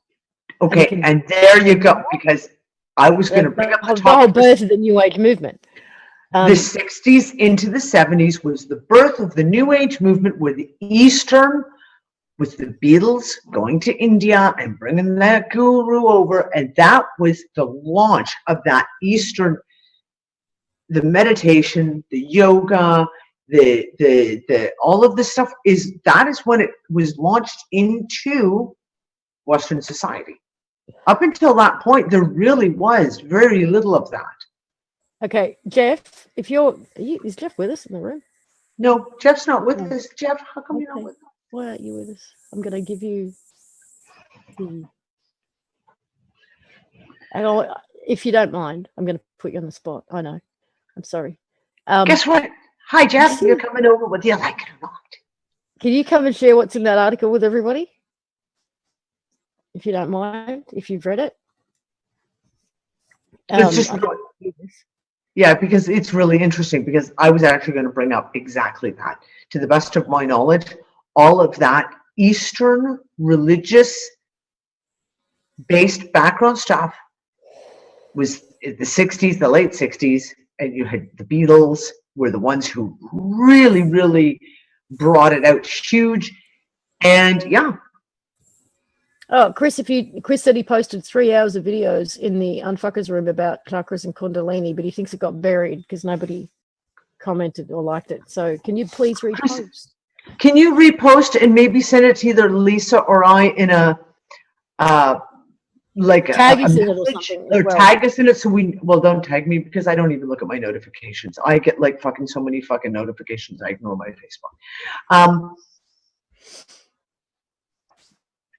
Okay, and there you go, because I was going to bring up the whole birth of the New Age movement. The 60s into the 70s was the birth of the New Age movement, where the Eastern, with the Beatles going to India and bringing that guru over, and that was the launch of that Eastern, the meditation, the yoga, the all of this stuff that is when it was launched into Western society. Up until that point, there really was very little of that. Okay, Jeff, is Jeff with us in the room? No, Jeff's not with us. Jeff, how come you're not with us? Why aren't you with us? I'm going to give you if you don't mind, I'm going to put you on the spot. I know. I'm sorry. Guess what? Hi, Jeff. You're coming over whether you like it or not. Can you come and share what's in that article with everybody? If you don't mind, if you've read it. Yeah, because it's really interesting, because I was actually going to bring up exactly that. To the best of my knowledge, all of that Eastern religious based background stuff was in the 60s, the late 60s, and you had the Beatles were the ones who really, really brought it out huge. And yeah, Oh, Chris said he posted 3 hours of videos in the Unfuckers room about chakras and Kundalini, but he thinks it got buried because nobody commented or liked it. So can you please repost? Can you repost and maybe send it to either Lisa or I in a Tag us in it or something. Or tag us in it so don't tag me because I don't even look at my notifications. I get like so many fucking notifications. I ignore my Facebook.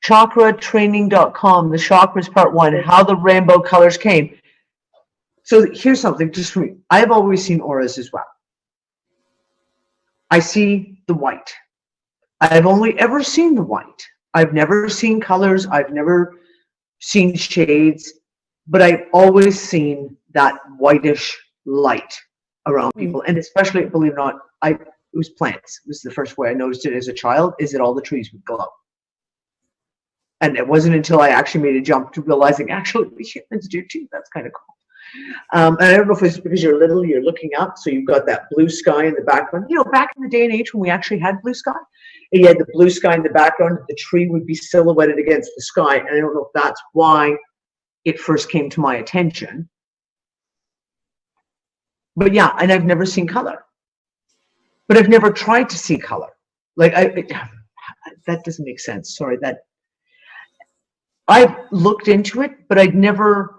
Chakratraining.com, the chakras part 1, how the rainbow colors came. So here's something just for me. I've always seen auras as well. I see the white. I've only ever seen the white. I've never seen colors. I've never seen shades, but I've always seen that whitish light around people. And especially, believe it or not, it was plants. It was the first way I noticed it as a child, is that all the trees would glow. And it wasn't until I actually made a jump to realizing actually the humans do too. That's kind of cool. And I don't know if it's because you're little, you're looking up, so you've got that blue sky in the background. You know, back in the day and age when we actually had blue sky, and you had the blue sky in the background, the tree would be silhouetted against the sky. And I don't know if that's why it first came to my attention. But yeah, and I've never seen color. But I've never tried to see color. Like, that doesn't make sense. Sorry, I've looked into it, but I'd never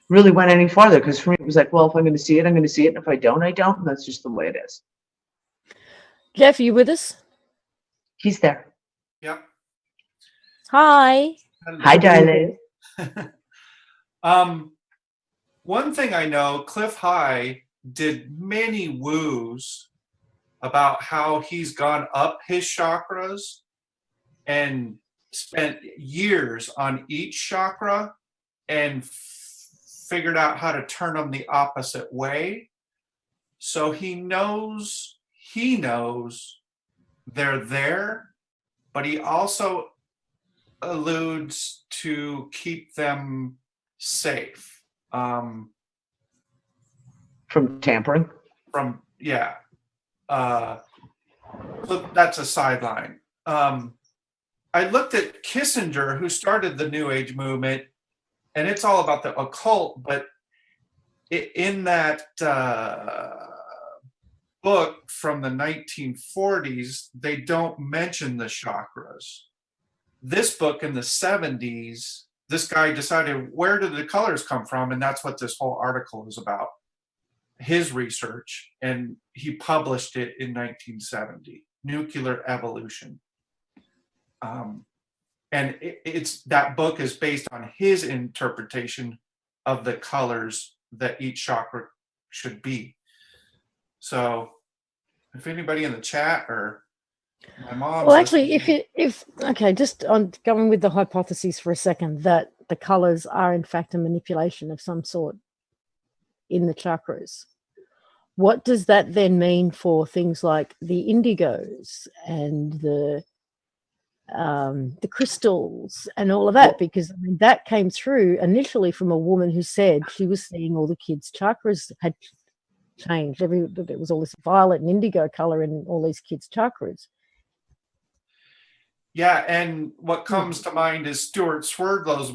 really went any farther, because for me it was like, well, if I'm going to see it, I'm going to see it, and if I don't, I don't, and that's just the way it is. Jeff, are you with us? He's there. Yep. Hi. Hello. Hi, darling. One thing I know, Cliff High did many woos about how he's gone up his chakras and spent years on each chakra and figured out how to turn them the opposite way. So he knows they're there, but he also alludes to keep them safe. From tampering? So that's a sideline. I looked at Kissinger, who started the New Age movement, and it's all about the occult, but in that book from the 1940s, they don't mention the chakras. This book in the 70s, this guy decided, where did the colors come from? And that's what this whole article is about, his research. And he published it in 1970, Nuclear Evolution. And it's that book is based on his interpretation of the colors that each chakra should be. So if anybody in the chat or my mom. Well, actually, just on going with the hypothesis for a second, that the colors are in fact a manipulation of some sort in the chakras, what does that then mean for things like the indigos and the crystals and all of that? Because I mean, that came through initially from a woman who said she was seeing all the kids' chakras had changed. There was all this violet and indigo color in all these kids' chakras. Yeah, and what comes to mind is Stuart Swerdlow's,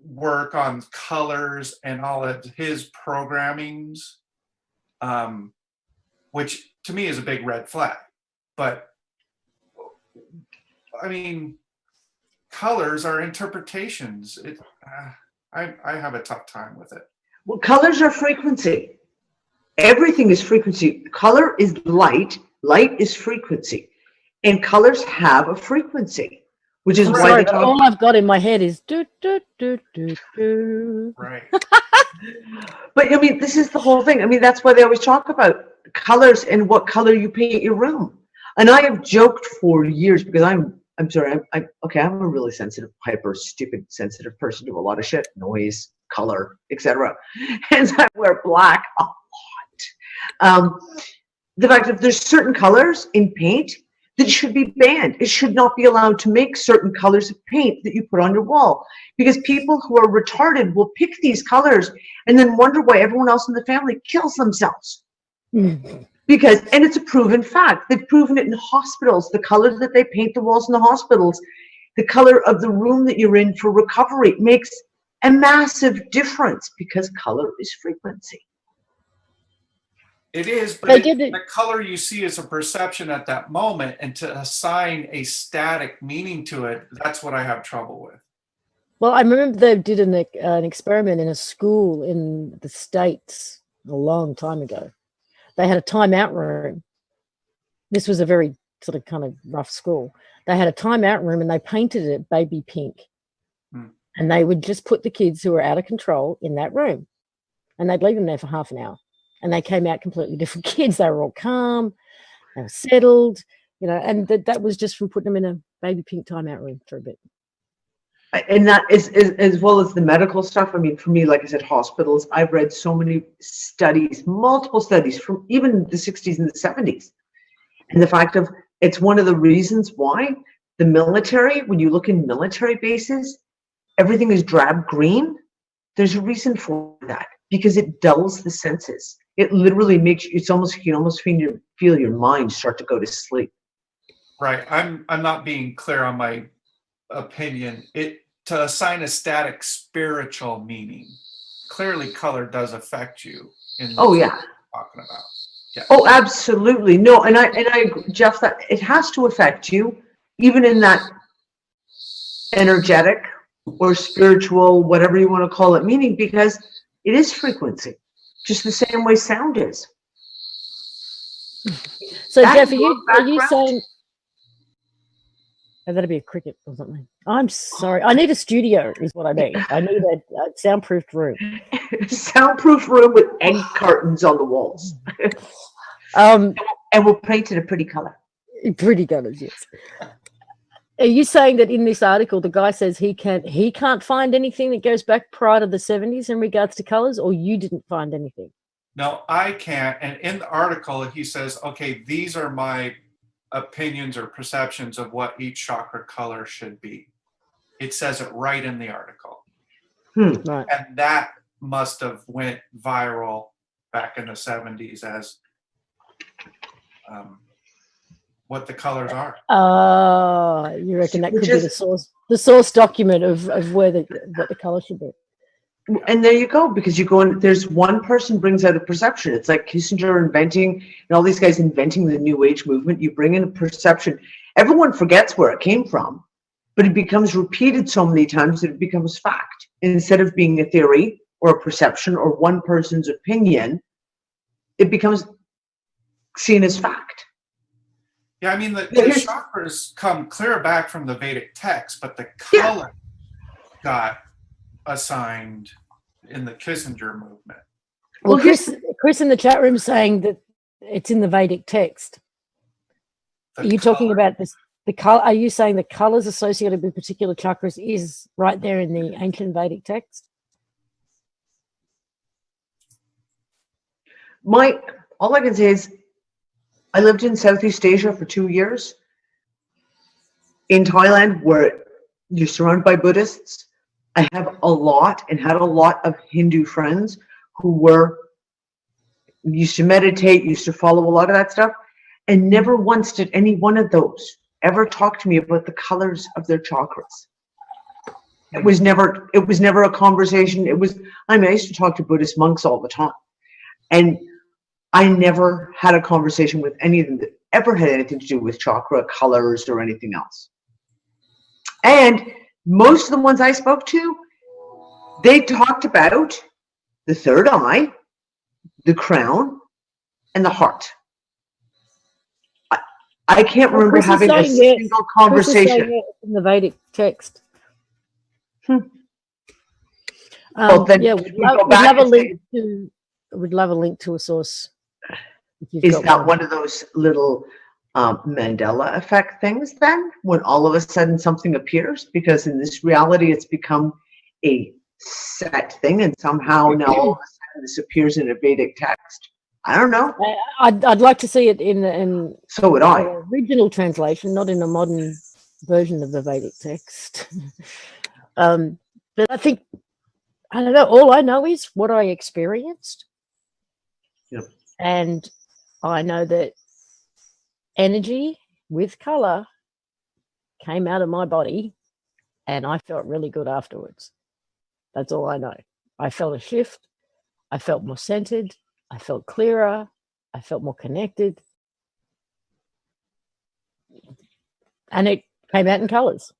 work on colors and all of his programmings, which to me is a big red flag. But I mean, colors are interpretations. I have a tough time with it. Well, colors are frequency. Everything is frequency. Color is light. Light is frequency. And colors have a frequency, which is why all I've got in my head is do do do do do. Right. But I mean, this is the whole thing. I mean, that's why they always talk about colors and what color you paint your room. And I have joked for years, because I'm sorry, I'm a really sensitive, hyper stupid sensitive person to a lot of shit, noise, color, etc. And I wear black a lot. The fact that there's certain colors in paint that should be banned. It should not be allowed to make certain colors of paint that you put on your wall, because people who are retarded will pick these colors and then wonder why everyone else in the family kills themselves. Because, and it's a proven fact. They've proven it in hospitals. The color that they paint the walls in the hospitals, the color of the room that you're in for recovery makes a massive difference because color is frequency. It is, but They did it. the color you see is a perception at that moment, and to assign a static meaning to it, that's what I have trouble with. Well, I remember they did an experiment in a school in the States a long time ago. They had a timeout room. This was a very sort of kind of rough school. They had a timeout room and they painted it baby pink. And they would just put the kids who were out of control in that room. And they'd leave them there for half an hour. And they came out completely different kids. They were all calm, they were settled, and that was just from putting them in a baby pink timeout room for a bit. And that is as well as the medical stuff. I mean, for me, like I said, hospitals, I've read so many studies, multiple studies from even the 60s and the 70s. And the fact of it's one of the reasons why the military, when you look in military bases, everything is drab green. There's a reason for that, because it dulls the senses. It literally makes you can almost feel your mind start to go to sleep. Right. I'm not being clear on my opinion. To assign a static spiritual meaning, clearly color does affect you in Oh yeah. what we're talking about. Yeah. Oh, absolutely. No, and I agree, Jeff, that it has to affect you, even in that energetic or spiritual, whatever you want to call it, meaning, because it is frequency, just the same way sound is. So, That Jeff, is are you background. saying? Oh, that'd be a cricket or something. I'm sorry. I need a studio, is what I need. I need a soundproofed room. Soundproof room with egg cartons on the walls. And we'll paint it a pretty color. Pretty colors, yes. Are you saying that in this article, the guy says he can't find anything that goes back prior to the 70s in regards to colors, or you didn't find anything? No, I can't. And in the article, he says, okay, these are my opinions or perceptions of what each chakra color should be. It says it right in the article. Right. And that must have went viral back in the 70s as what the colors are. You reckon that could be the source document of what the color should be? And there you go, because you go in, there's one person brings out a perception. It's like Kissinger inventing, and all these guys inventing the New Age movement. You bring in a perception. Everyone forgets where it came from, but it becomes repeated so many times that it becomes fact. Instead of being a theory or a perception or one person's opinion, it becomes seen as fact. Yeah, I mean, the chakras come clear back from the Vedic text, but the color got assigned in the Kissinger movement. Well, Chris in the chat room saying that it's in the Vedic text. Are you talking about this? The color? Are you saying the colors associated with particular chakras is right there in the ancient Vedic text? All I can say is, I lived in Southeast Asia for 2 years. In Thailand, where you're surrounded by Buddhists, I have a lot of Hindu friends who used to meditate, used to follow a lot of that stuff, and never once did any one of those ever talk to me about the colors of their chakras. It was never a conversation. I used to talk to Buddhist monks all the time, and I never had a conversation with any of them that ever had anything to do with chakra, colors, or anything else. And most of the ones I spoke to, they talked about the third eye, the crown, and the heart. I can't remember having a single conversation. In the Vedic text. Well, then we'd love a link to a source. Is that one of those little Mandela effect things then, when all of a sudden something appears? Because in this reality, it's become a set thing, and somehow now all of a sudden this appears in a Vedic text. I don't know. I'd like to see it in so would I. Original translation, not in a modern version of the Vedic text. But I think, I don't know, all I know is what I experienced. Yep. And I know that energy with color came out of my body and I felt really good afterwards. That's all I know. I felt a shift. I felt more centered. I felt clearer. I felt more connected. And it came out in colors.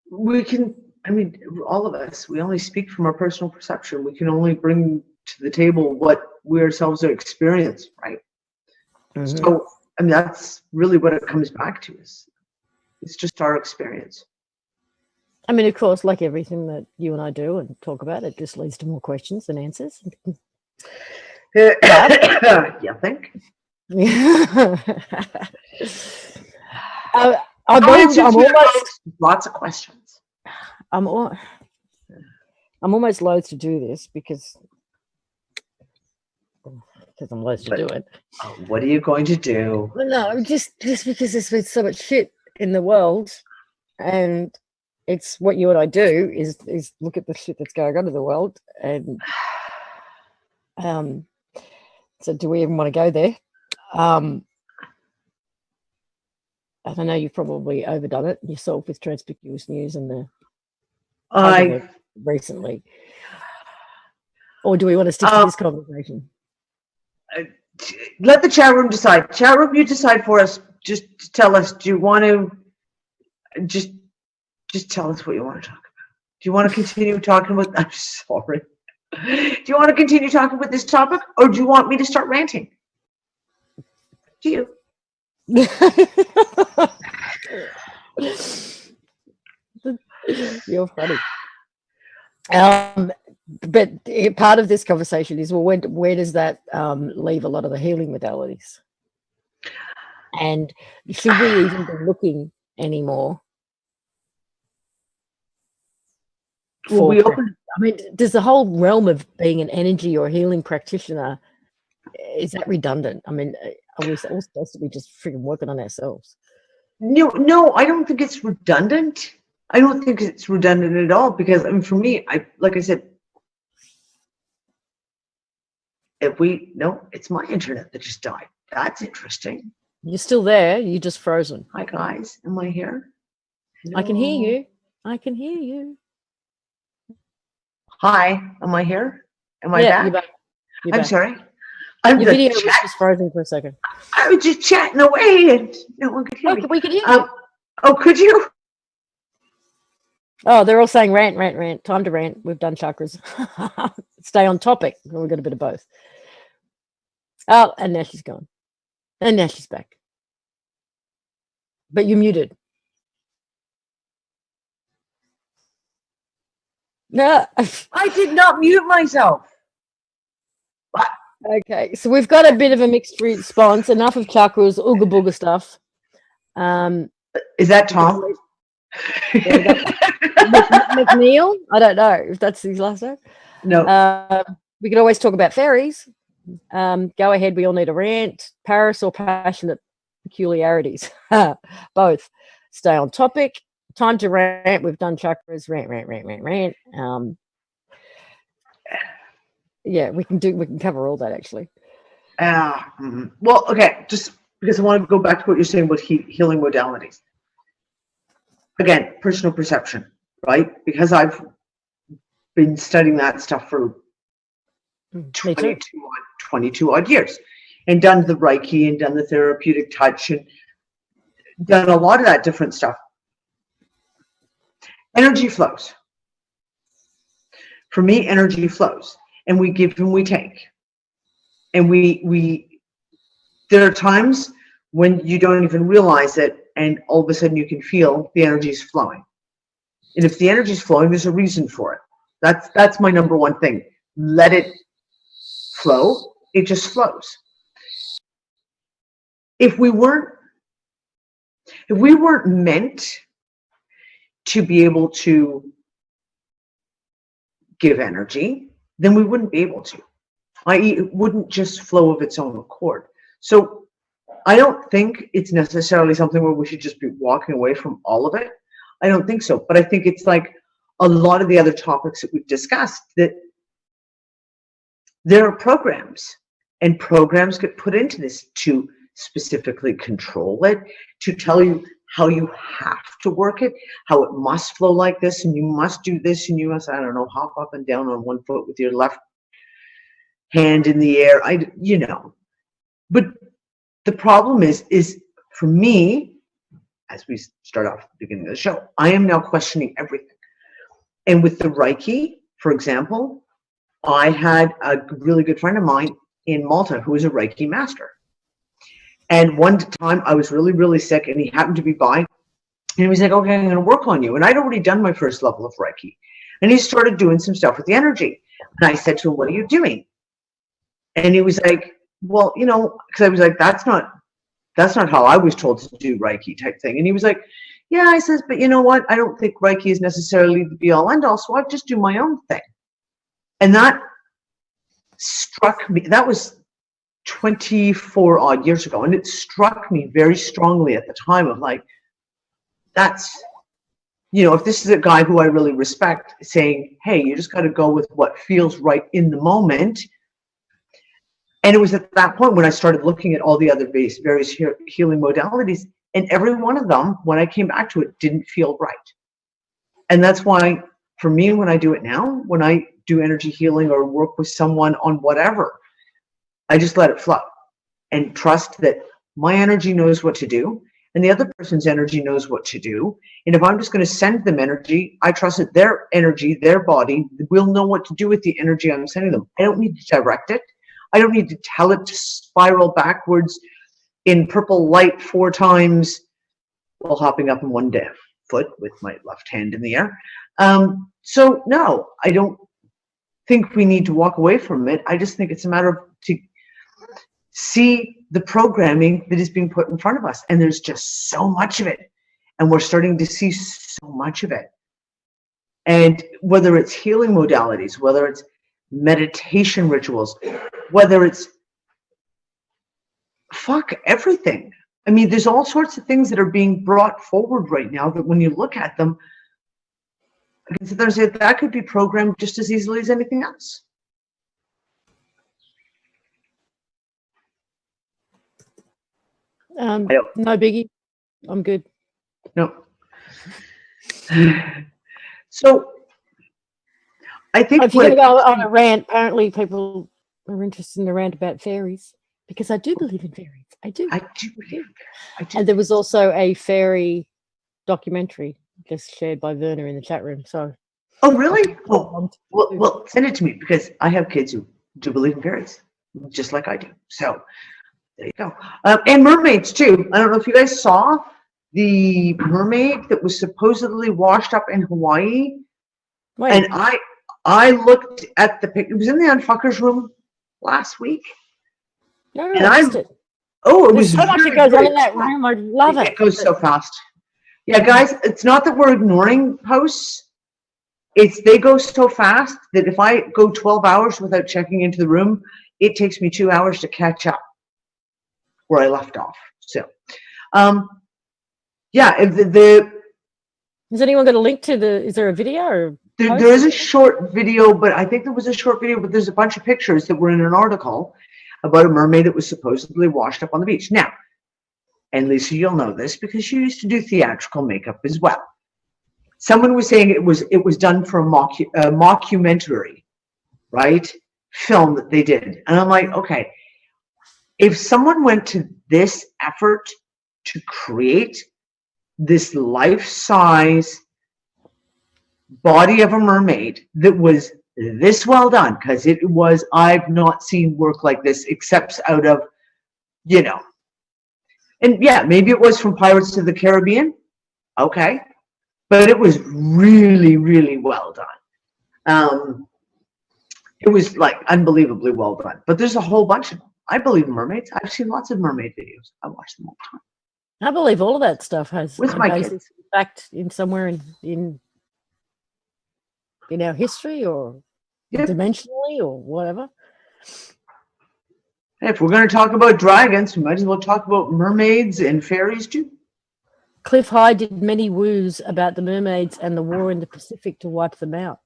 We can, I mean, all of us, we only speak from our personal perception. We can only bring to the table what we ourselves have experienced, right? Mhm. So, I mean, that's really what it comes back to is it's just our experience. I mean, of course, like everything that you and I do and talk about, it just leads to more questions than answers. You think? I'm almost, Lots of questions. I'm almost loath to do this because I'm loath to do it. What are you going to do? Well, no, just because there's been so much shit in the world, and it's what you and I do is look at the shit that's going on in the world, and so do we even want to go there? I don't know, you've probably overdone it yourself with Transpacuous News and the recently. Or do we want to stick to this conversation? Let the chat room decide. Chat room, you decide for us. Just tell us, do you want to just tell us what you want to talk about? Do you want to continue talking with, I'm sorry. Do you want to continue talking with this topic or do you want me to start ranting? Do you? You're funny. But part of this conversation is, well, where does that leave a lot of the healing modalities? And should we even be looking anymore? I mean, does the whole realm of being an energy or healing practitioner, is that redundant? I mean, are we all supposed to be just freaking working on ourselves? No, I don't think it's redundant. I don't think it's redundant at all because, I mean, for me, like I said, it's my internet that just died. That's interesting. You're still there. You're just frozen. Hi, guys. Am I here? No. I can hear you. I can hear you. Hi. Am I here? Am I back? You're back. I'm sorry. Your video was just frozen for a second. I was just chatting away and no one could hear me. We could hear you. Oh, could you? Oh, they're all saying rant, rant, rant. Time to rant. We've done chakras. Stay on topic. We've got a bit of both. Oh, and now she's gone. And now she's back. But you're muted. No. I did not mute myself. What? Okay, so we've got a bit of a mixed response. Enough of chakras, ooga booga stuff. Is that Tom? McNeil? I don't know if that's his last name. No. We could always talk about fairies. Go ahead. We all need a rant. Paris or passionate peculiarities. Both. Stay on topic. Time to rant. We've done chakras. Rant. Yeah, we can cover all that actually. Well, okay, just because I want to go back to what you're saying about healing modalities. Again, personal perception, right? Because I've been studying that stuff for 22 odd years and done the Reiki and done the therapeutic touch and done a lot of that different stuff. Energy flows. For me, energy flows. And we give and we take. And there are times when you don't even realize it, and all of a sudden you can feel the energy is flowing. And if the energy is flowing, there's a reason for it. That's my number one thing. Let it flow. It just flows. If we weren't meant to be able to give energy, then we wouldn't be able to. I.e., it wouldn't just flow of its own accord. So I don't think it's necessarily something where we should just be walking away from all of it. I don't think so. But I think it's like a lot of the other topics that we've discussed, that there are programs and programs get put into this to specifically control it, to tell you how you have to work it, how it must flow like this, and you must do this, and you must, I don't know, hop up and down on one foot with your left hand in the air. But the problem is for me, as we start off at the beginning of the show, I am now questioning everything. And with the Reiki, for example, I had a really good friend of mine in Malta who was a Reiki master. And one time I was really, really sick, and he happened to be by, and he was like, okay, I'm going to work on you. And I'd already done my first level of Reiki. And he started doing some stuff with the energy. And I said to him, what are you doing? And he was like, well, because I was like, that's not how I was told to do Reiki type thing. And he was like, yeah, I says, but you know what? I don't think Reiki is necessarily the be all end all, so I just do my own thing. And that struck me. That was 24 odd years ago. And it struck me very strongly at the time of like, that's, if this is a guy who I really respect saying, hey, you just got to go with what feels right in the moment. And it was at that point when I started looking at all the other various healing modalities, and every one of them, when I came back to it, didn't feel right. And that's why, for me, when I do it now, when I do energy healing or work with someone on whatever, I just let it flow and trust that my energy knows what to do and the other person's energy knows what to do. And if I'm just going to send them energy, I trust that their energy, their body, will know what to do with the energy I'm sending them. I don't need to direct it. I don't need to tell it to spiral backwards in purple light 4 times while hopping up in one foot with my left hand in the air. So no, I don't think we need to walk away from it. I just think it's a matter of to see the programming that is being put in front of us. And there's just so much of it. And we're starting to see so much of it. And whether it's healing modalities, whether it's meditation rituals, whether it's everything. I mean, there's all sorts of things that are being brought forward right now that when you look at them, I can sit there and say that could be programmed just as easily as anything else. No biggie. I'm good. No. So I think if you're going to go on a rant, apparently people are interested in the rant about fairies, because I do believe in fairies. I do. And there was also a fairy documentary just shared by Werner in the chat room. So. Oh, really? Oh, well, send it to me, because I have kids who do believe in fairies, just like I do. So there you go. And mermaids too. I don't know if you guys saw the mermaid that was supposedly washed up in Hawaii. Wait. And I looked at the picture. It was in the Unfuckers room last week. No, and I missed it. Oh, it There's was so much that goes on in that room. I love it. It goes so fast. Yeah, guys, it's not that we're ignoring posts. They go so fast that if I go 12 hours without checking into the room, it takes me 2 hours to catch up where I left off. So, yeah, has anyone got a link to is there a video or? There is a short video, but I think there was a short video, but there's a bunch of pictures that were in an article about a mermaid that was supposedly washed up on the beach. Now, and Lisa, you'll know this because you used to do theatrical makeup as well. Someone was saying it was done for a mockumentary, right? Film that they did. And I'm like, okay, if someone went to this effort to create this life-size body of a mermaid that was this well done, because I've not seen work like this except out of, and yeah, maybe it was from Pirates of the Caribbean. Okay. But it was really, really well done. It was like unbelievably well done. But there's a whole bunch of them. I believe in mermaids. I've seen lots of mermaid videos. I watch them all the time. I believe all of that stuff has with my basis kids. In fact, in somewhere in our history or dimensionally or whatever. If we're going to talk about dragons, we might as well talk about mermaids and fairies too. Cliff High did many woos about the mermaids and the war in the Pacific to wipe them out.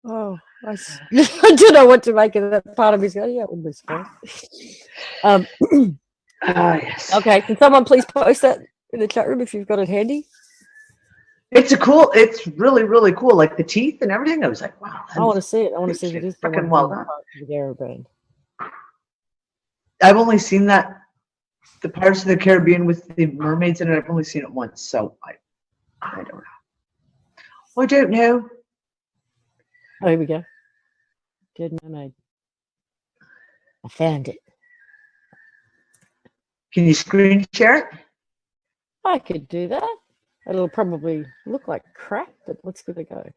Oh, I don't know what to make of that. Part of me's going, yeah, it would be surprised. Yes. Okay, can someone please post that in the chat room if you've got it handy? It's really, really cool. Like the teeth and everything. I was like, wow. I want to see it. I want to see if it is the Freaking one well from done. the Caribbean. I've only seen that, the Pirates of the Caribbean with the mermaids in it. I've only seen it once, so I don't know. I don't know. Oh, here we go. Dead Mermaid. I found it. Can you screen share it? I could do that. It'll probably look like crap, but let's give it a go.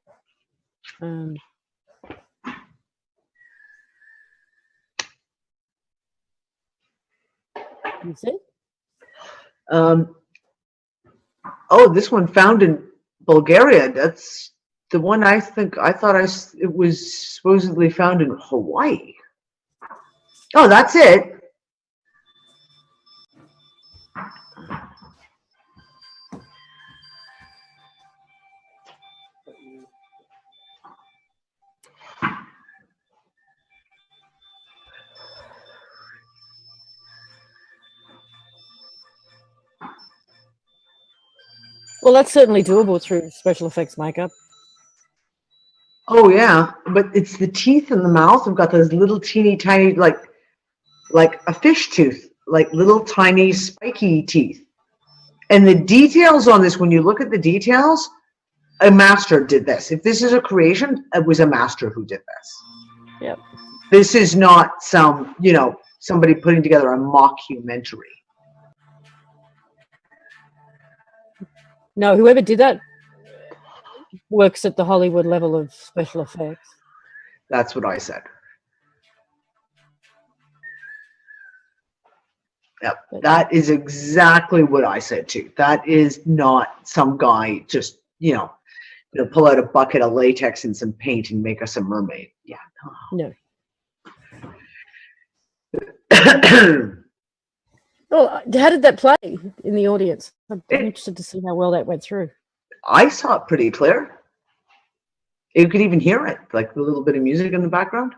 You see? Oh, this one found in Bulgaria. That's the one I thought it was supposedly found in Hawaii. Oh, that's it. Well, that's certainly doable through special effects makeup. Oh yeah, but it's the teeth in the mouth. I've got those little teeny tiny, like a fish tooth, like little tiny spiky teeth. And the details on this, when you look at the details, a master did this. If this is a creation, it was a master who did this. Yep. This is not some, somebody putting together a mockumentary. No, whoever did that works at the Hollywood level of special effects. That's what I said. Yep, that is exactly what I said too. That is not some guy just, pull out a bucket of latex and some paint and make us a mermaid. Yeah. No. Well, how did that play in the audience? I'm interested to see how well that went through. I saw it pretty clear. You could even hear it, like the little bit of music in the background.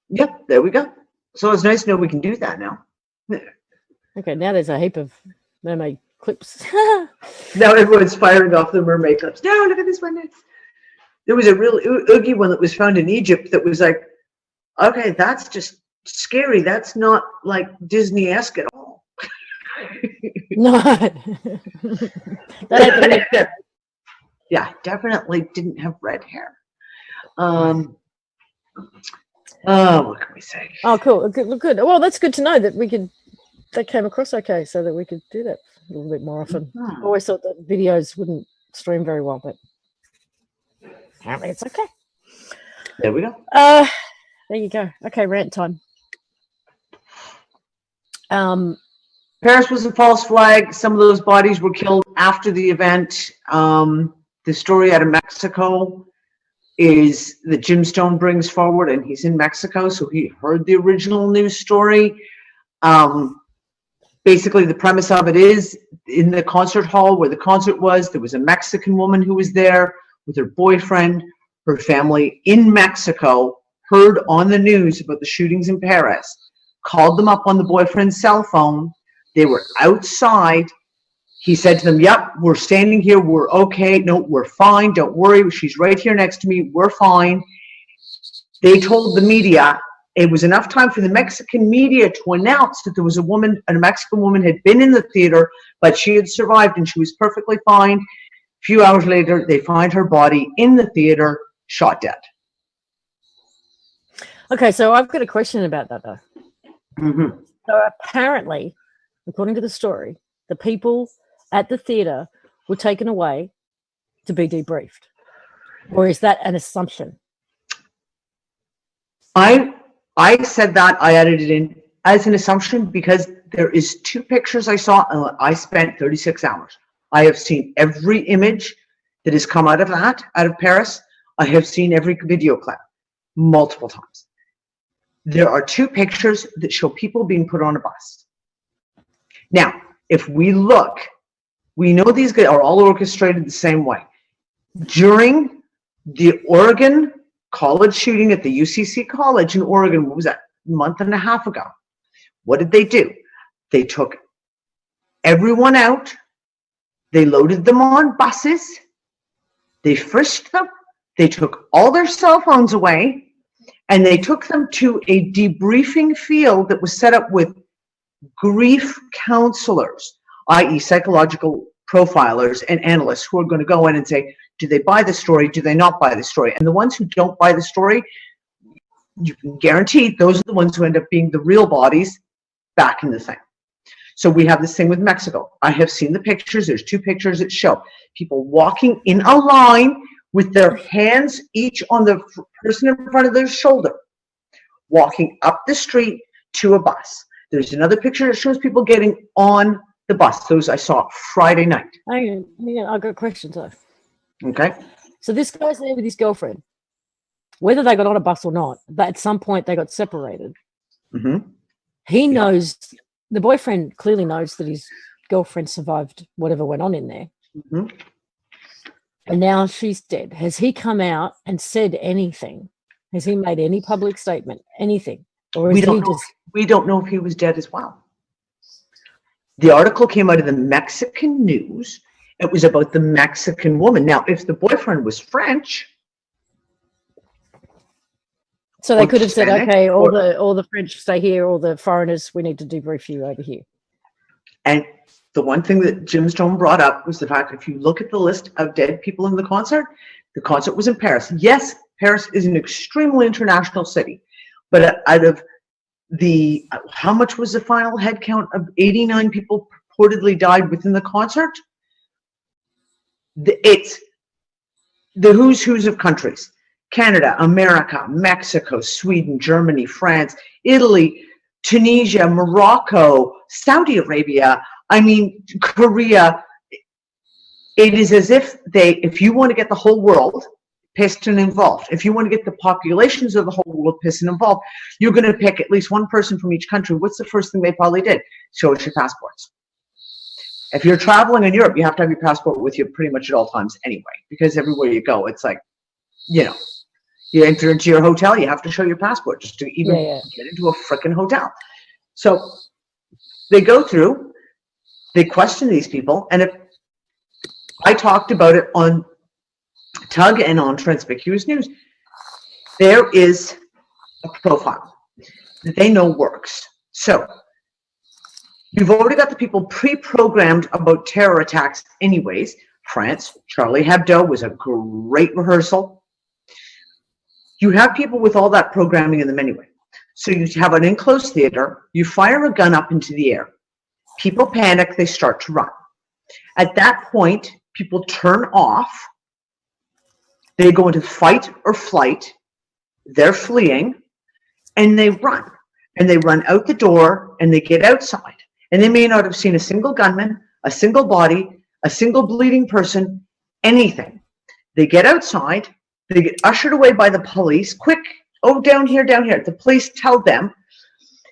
Yep, there we go. So it's nice to know we can do that now. Okay, now there's a heap of mermaid clips. Now everyone's firing off the mermaid clips. No, look at this one. There was a real oogie one that was found in Egypt that was like, okay, that's just scary. That's not like Disney-esque at all. No. Yeah, definitely didn't have red hair. Oh, what can we say? Oh, cool. Good. Well, that's good to know that came across okay, so that we could do that a little bit more often. I always thought that videos wouldn't stream very well, but apparently it's okay. There we go. There you go. Okay, rant time. Paris was a false flag. Some of those bodies were killed after the event. The story out of Mexico is that Jim Stone brings forward, and he's in Mexico, so he heard the original news story. Basically, the premise of it is in the concert hall where the concert was, there was a Mexican woman who was there with her boyfriend. Her family in Mexico heard on the news about the shootings in Paris, called them up on the boyfriend's cell phone. They were outside. He said to them, yep, we're standing here. We're okay. No, we're fine. Don't worry. She's right here next to me. We're fine. They told the media. It was enough time for the Mexican media to announce that there was a Mexican woman had been in the theater, but she had survived and she was perfectly fine. A few hours later, they find her body in the theater, shot dead. Okay, so I've got a question about that, though. Mm-hmm. So apparently, according to the story, the people at the theater were taken away to be debriefed. Or is that an assumption? I said that, I added it in as an assumption because there is 2 pictures I saw and I spent 36 hours. I have seen every image that has come out of Paris. I have seen every video clip multiple times. There are 2 pictures that show people being put on a bus. Now, if we look We know these guys are all orchestrated the same way. During the Oregon college shooting at the UCC college in Oregon, what was that, a month and a half ago? What did they do? They took everyone out. They loaded them on buses. They frisked them. They took all their cell phones away, and they took them to a debriefing field that was set up with grief counselors, i.e. psychological profilers and analysts who are going to go in and say, do they buy the story? Do they not buy the story? And the ones who don't buy the story, you can guarantee those are the ones who end up being the real bodies back in the thing. So we have this thing with Mexico. I have seen the pictures. There's 2 pictures that show people walking in a line with their hands each on the person in front of their shoulder, walking up the street to a bus. There's another picture that shows people getting on the bus. Those I saw Friday night. Hang on, I've got questions though. Okay. So this guy's there with his girlfriend. Whether they got on a bus or not, but at some point they got separated. Mm-hmm. He knows, the boyfriend clearly knows that his girlfriend survived whatever went on in there. Mm-hmm. And now she's dead. Has he come out and said anything? Has he made any public statement? Anything? Or is We don't know if he was dead as well. The article came out of the Mexican news. It was about the Mexican woman. Now, if the boyfriend was French, so they could have said, okay, all the French stay here, all the foreigners, we need to debrief you over here. And the one thing that Jim Stone brought up was the fact that if you look at the list of dead people in the concert was in Paris. Yes, Paris is an extremely international city, but out of the, how much was the final head count of 89 people purportedly died within the concert? It's the who's who's of countries: Canada, America, Mexico, Sweden, Germany, France, Italy, Tunisia, Morocco, Saudi Arabia, I mean, Korea. It is as if if you want to get the whole world pissed and involved, if you want to get the populations of the whole world pissed and involved, you're going to pick at least one person from each country. What's the first thing they probably did? Show us your passports. If you're traveling in Europe, you have to have your passport with you pretty much at all times anyway, because everywhere you go, it's like, you know, you enter into your hotel, you have to show your passport just to even get into a frickin' hotel. So they go through, they question these people, and if I talked about it on Tug and on Transpicuous News, there is a profile that they know works. So you've already got the people pre-programmed about terror attacks anyways. France, Charlie Hebdo was a great rehearsal. You have people with all that programming in them anyway. So you have an enclosed theater, you fire a gun up into the air. People panic, they start to run. At that point, people turn off. They go into fight or flight. They're fleeing, and they run. And they run out the door, and they get outside. And they may not have seen a single gunman, a single body, a single bleeding person, anything. They get outside. They get ushered away by the police. Quick, oh, down here, down here. The police tell them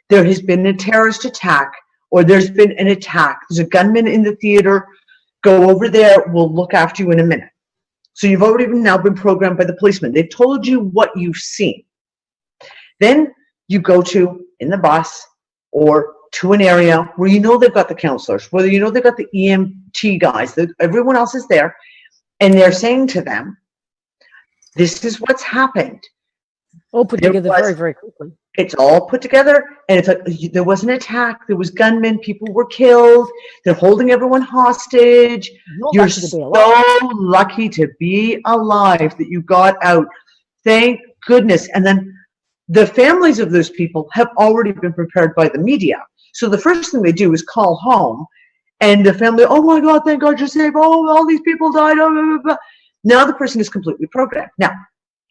there has been a terrorist attack, or there's been an attack. There's a gunman in the theater. Go over there. We'll look after you in a minute. So you've already now been programmed by the policeman. They've told you what you've seen. Then you go to, in the bus, or to an area where you know they've got the counselors, whether you know they've got the EMT guys, that everyone else is there, and they're saying to them, this is what's happened. All put together very, very quickly. It's all put together, and it's like there was an attack, there was gunmen, people were killed, they're holding everyone hostage. You're so lucky to be alive that you got out. Thank goodness. And then the families of those people have already been prepared by the media. So the first thing they do is call home, and the family, oh my God, thank God you're safe. Oh, all these people died. Oh, blah, blah, blah. Now the person is completely programmed. Now,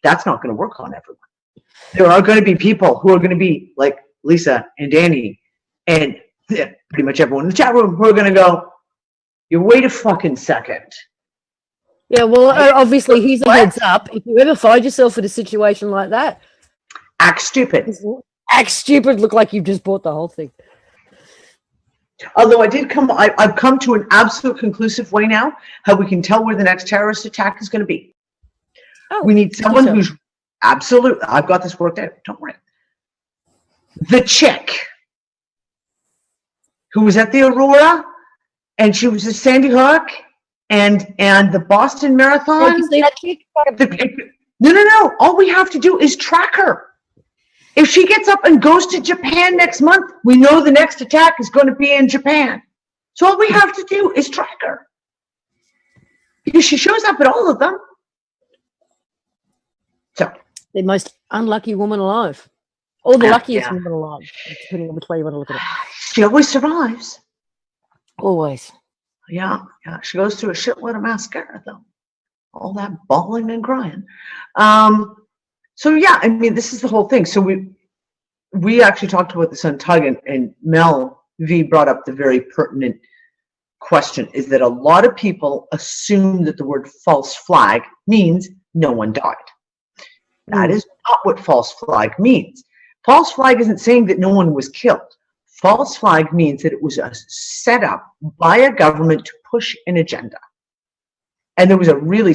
that's not going to work on everyone. There are going to be people who are going to be like Lisa and Danny and pretty much everyone in the chat room who are going to go, you wait a fucking second. Yeah, well, obviously, here's a heads up. If you ever find yourself in a situation like that, act stupid. Act stupid, look like you've just bought the whole thing. Although I've come to an absolute conclusive way now how we can tell where the next terrorist attack is going to be. Oh, We need someone who's absolute. I've got this worked out. Don't worry. The chick who was at the Aurora, and she was at Sandy Hook, and the Boston Marathon. Did you see that chick? No. All we have to do is track her. If she gets up and goes to Japan next month, we know the next attack is going to be in Japan. So all we have to do is track her. Because she shows up at all of them. So The most unlucky woman alive. Or the Yeah, luckiest yeah. woman alive, depending on which way you want to look at it. she always survives. Always. Yeah. She goes through a shitload of mascara, though. All that bawling and crying. So yeah, I mean, this is the whole thing. So we actually talked about this on Tug, and Mel V brought up the very pertinent question, is that a lot of people assume that the word false flag means no one died. That is not what false flag means. False flag isn't saying that no one was killed. False flag means that it was a set up by a government to push an agenda. And there was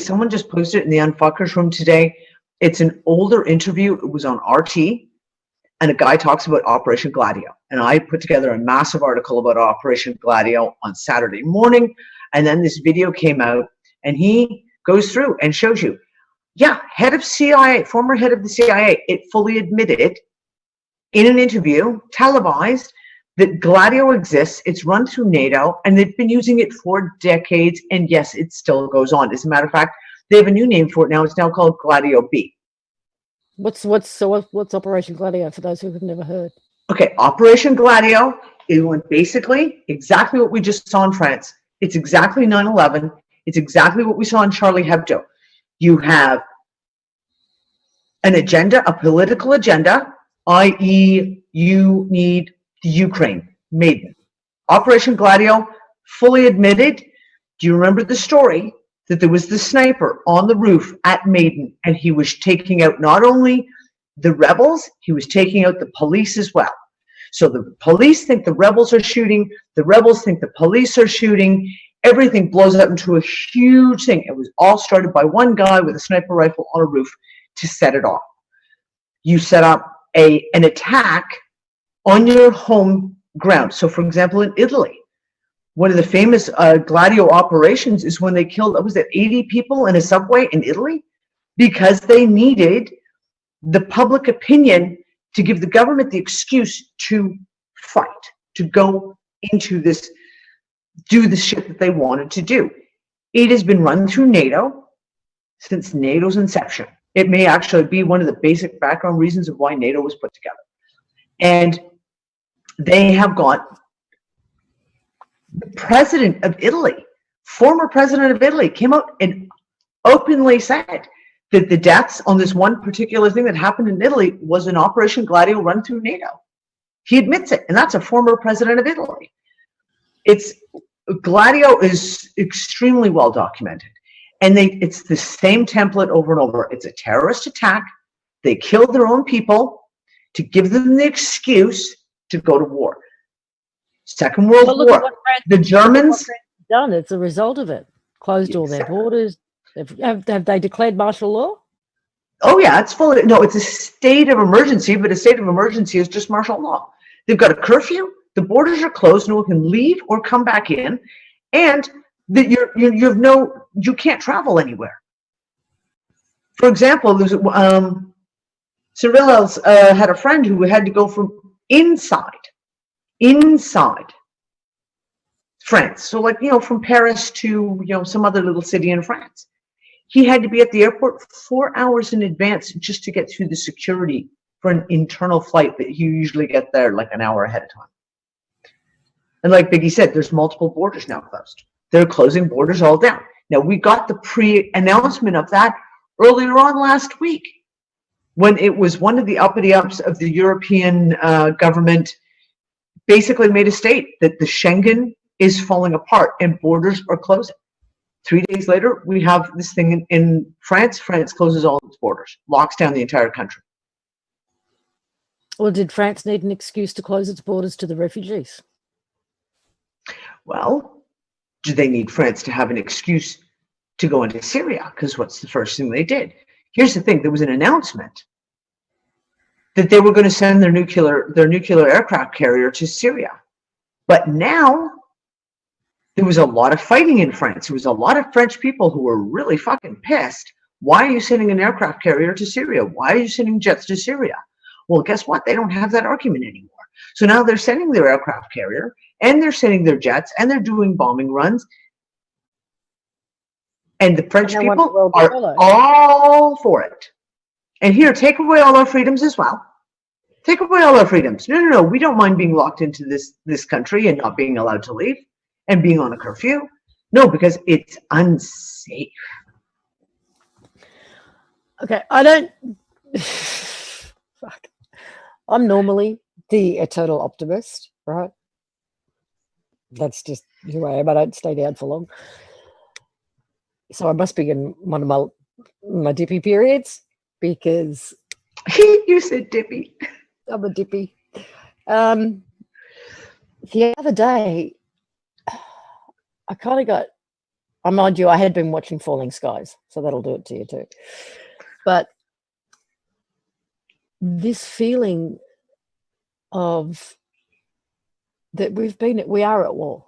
someone just posted it in the Unfuckers room today. It's an older interview. It was on RT, and a guy talks about Operation Gladio. And I put together a massive article about Operation Gladio on Saturday morning. And then this video came out, and he goes through and shows you, yeah, former head of the CIA, it fully admitted in an interview, televised, that Gladio exists. It's run through NATO, and they've been using it for decades. And yes, it still goes on. As a matter of fact, they have a new name for it now. It's now called Gladio B. What's Operation Gladio for those who have never heard? Okay, Operation Gladio is basically exactly what we just saw in France. It's exactly 9/11. It's exactly what we saw in Charlie Hebdo. You have an agenda, a political agenda, i.e., you need the Ukraine, Maiden. Operation Gladio, fully admitted. Do you remember the story that there was the sniper on the roof at Maiden, and he was taking out not only the rebels, he was taking out the police as well. So the police think the rebels are shooting, the rebels think the police are shooting, everything blows up into a huge thing. It was all started by one guy with a sniper rifle on a roof to set it off. You set up an attack on your home ground. So for example, in Italy, one of the famous Gladio operations is when they killed, 80 people in a subway in Italy, because they needed the public opinion to give the government the excuse to fight, to go into this, do the shit that they wanted to do. It has been run through NATO since NATO's inception. It may actually be one of the basic background reasons of why NATO was put together. And they have got the president of Italy, former president of Italy, came out and openly said that the deaths on this one particular thing that happened in Italy was an Operation Gladio run through NATO. He admits it, and that's a former president of Italy. Gladio is extremely well documented, and it's the same template over and over. It's a terrorist attack. They killed their own people to give them the excuse to go to war. Second World War. The Germans done. It's a result of it. Closed all their borders. Have they declared martial law? Oh yeah, it's a state of emergency, but a state of emergency is just martial law. They've got a curfew. The borders are closed. No one can leave or come back in, and that you can't travel anywhere. For example, there's Cyril had a friend who had to go from inside France. So from Paris to, some other little city in France. He had to be at the airport 4 hours in advance just to get through the security for an internal flight that you usually get there like an hour ahead of time. And like Biggie said, there's multiple borders now closed. They're closing borders all down. Now, we got the pre-announcement of that earlier on last week, when it was one of the uppity-ups of the European government basically made a state that the Schengen is falling apart and borders are closing. 3 days later, we have this thing in France. France closes all its borders, locks down the entire country. Well, did France need an excuse to close its borders to the refugees? Well, do they need France to have an excuse to go into Syria? Because what's the first thing they did? Here's the thing. There was an announcement that they were going to send their nuclear aircraft carrier to Syria. But now there was a lot of fighting in France. There was a lot of French people who were really fucking pissed. Why are you sending an aircraft carrier to Syria? Why are you sending jets to Syria? Well, guess what? They don't have that argument anymore. So now they're sending their aircraft carrier and they're sending their jets and they're doing bombing runs. And the French people are all for it. And here, take away all our freedoms as well. Take away all our freedoms. No. We don't mind being locked into this country and not being allowed to leave and being on a curfew. No, because it's unsafe. Okay, I don't. Fuck. I'm normally the eternal optimist, right? That's just who I am. I don't stay down for long. So I must be in one of my dippy periods because you said dippy. I'm a dippy. The other day, I kind of got. Mind you, I had been watching Falling Skies, so that'll do it to you too. But this feeling of that we are at war.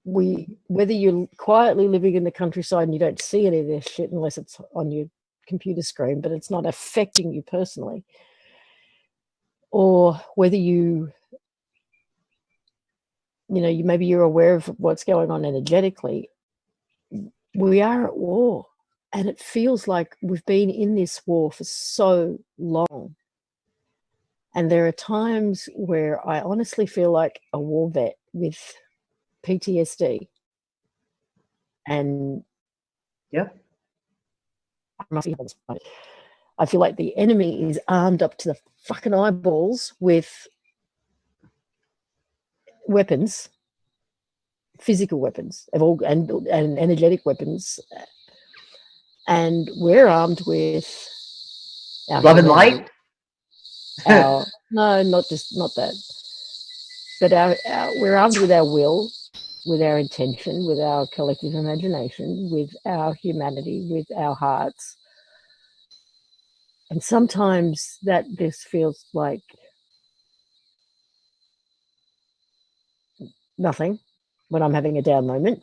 Whether you're quietly living in the countryside and you don't see any of this shit unless it's on your computer screen, but it's not affecting you personally, or whether maybe you're aware of what's going on energetically, we are at war. And it feels like we've been in this war for so long. And there are times where I honestly feel like a war vet with PTSD. And I feel like the enemy is armed up to the fucking eyeballs with weapons, physical weapons, and energetic weapons. And we're armed with our love and light. No, not that. But we're armed with our will, with our intention, with our collective imagination, with our humanity, with our hearts. And sometimes this feels like nothing when I'm having a down moment.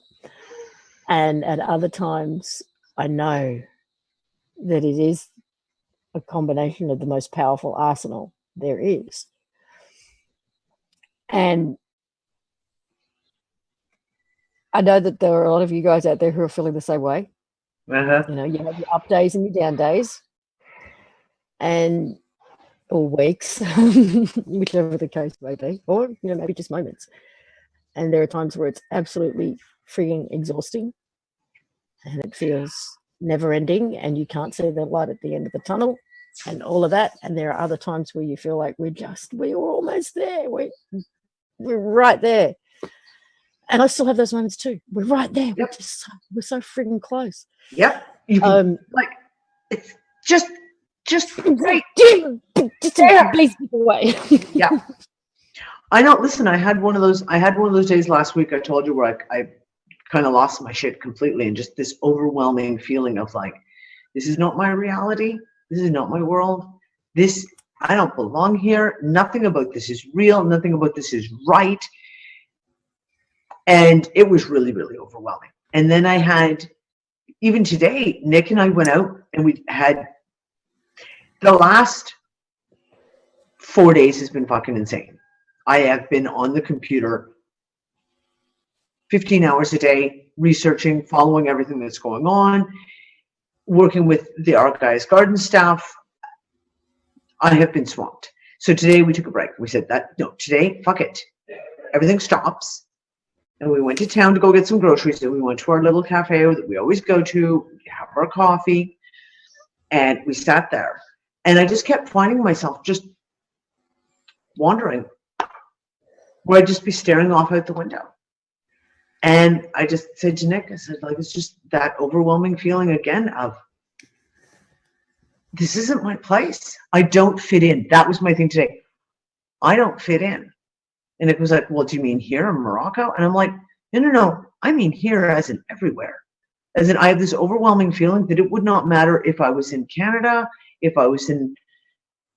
And at other times, I know that it is a combination of the most powerful arsenal there is. And I know that there are a lot of you guys out there who are feeling the same way. Uh-huh. You have your up days and your down days, or weeks, whichever the case may be, or maybe just moments. And there are times where it's absolutely freaking exhausting, and it feels never ending, and you can't see the light at the end of the tunnel, and all of that. And there are other times where you feel like we're almost there. We're right there. And I still have those moments too. We're right there. Yep. We're so freaking close. Yep. You can, it's just right. Just a blaze away. Yeah. I know. Listen, I had one of those days last week. I told you where I kind of lost my shit completely, and just this overwhelming feeling of like, this is not my reality. This is not my world. I don't belong here. Nothing about this is real. Nothing about this is right. And it was really, really overwhelming. And then I had, even today, Nick and I went out and we had, the last 4 days has been fucking insane. I have been on the computer 15 hours a day, researching, following everything that's going on, working with the Archives Garden staff. I have been swamped. So today we took a break. We said today, fuck it. Everything stops. And we went to town to go get some groceries, and we went to our little cafe that we always go to, have our coffee, and we sat there. And I just kept finding myself just wandering, where I'd just be staring off out the window. And I just said to Nick, I said, it's just that overwhelming feeling again of, this isn't my place. I don't fit in. That was my thing today. I don't fit in. And it was like, well, do you mean here in Morocco? And I'm like, no. I mean here as in everywhere. As in, I have this overwhelming feeling that it would not matter if I was in Canada, if I was in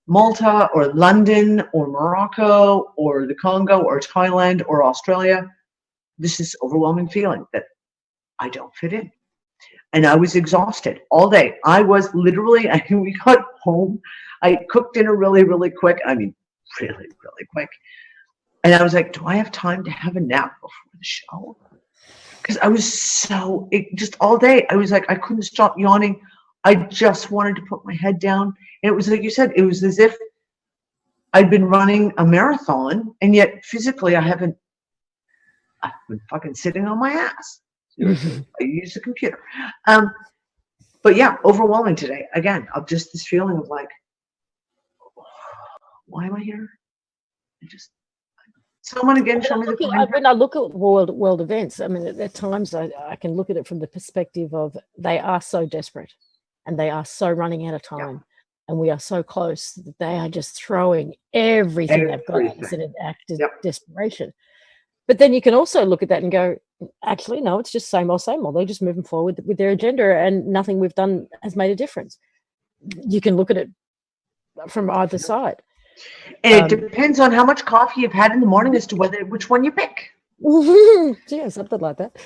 Malta or London or Morocco or the Congo or Thailand or Australia. This is overwhelming feeling that I don't fit in. And I was exhausted all day. I was literally, we got home. I cooked dinner really, really quick. I mean, really, really quick. And I was like, do I have time to have a nap before the show? Because I was just all day. I was like, I couldn't stop yawning. I just wanted to put my head down. And it was like you said, it was as if I'd been running a marathon, and yet physically I've been fucking sitting on my ass. I use the computer. But yeah, overwhelming today. Again, of just this feeling of like, why am I here? Someone again show me the when I look at world events, I mean, at times I can look at it from the perspective of they are so desperate and they are so running out of time, and we are so close that they are just throwing everything they've got at us in an act of desperation. But then you can also look at that and go, actually, no, it's just same old. They're just moving forward with their agenda, and nothing we've done has made a difference. You can look at it from either side. And it depends on how much coffee you've had in the morning as to which one you pick. Yeah, something like that.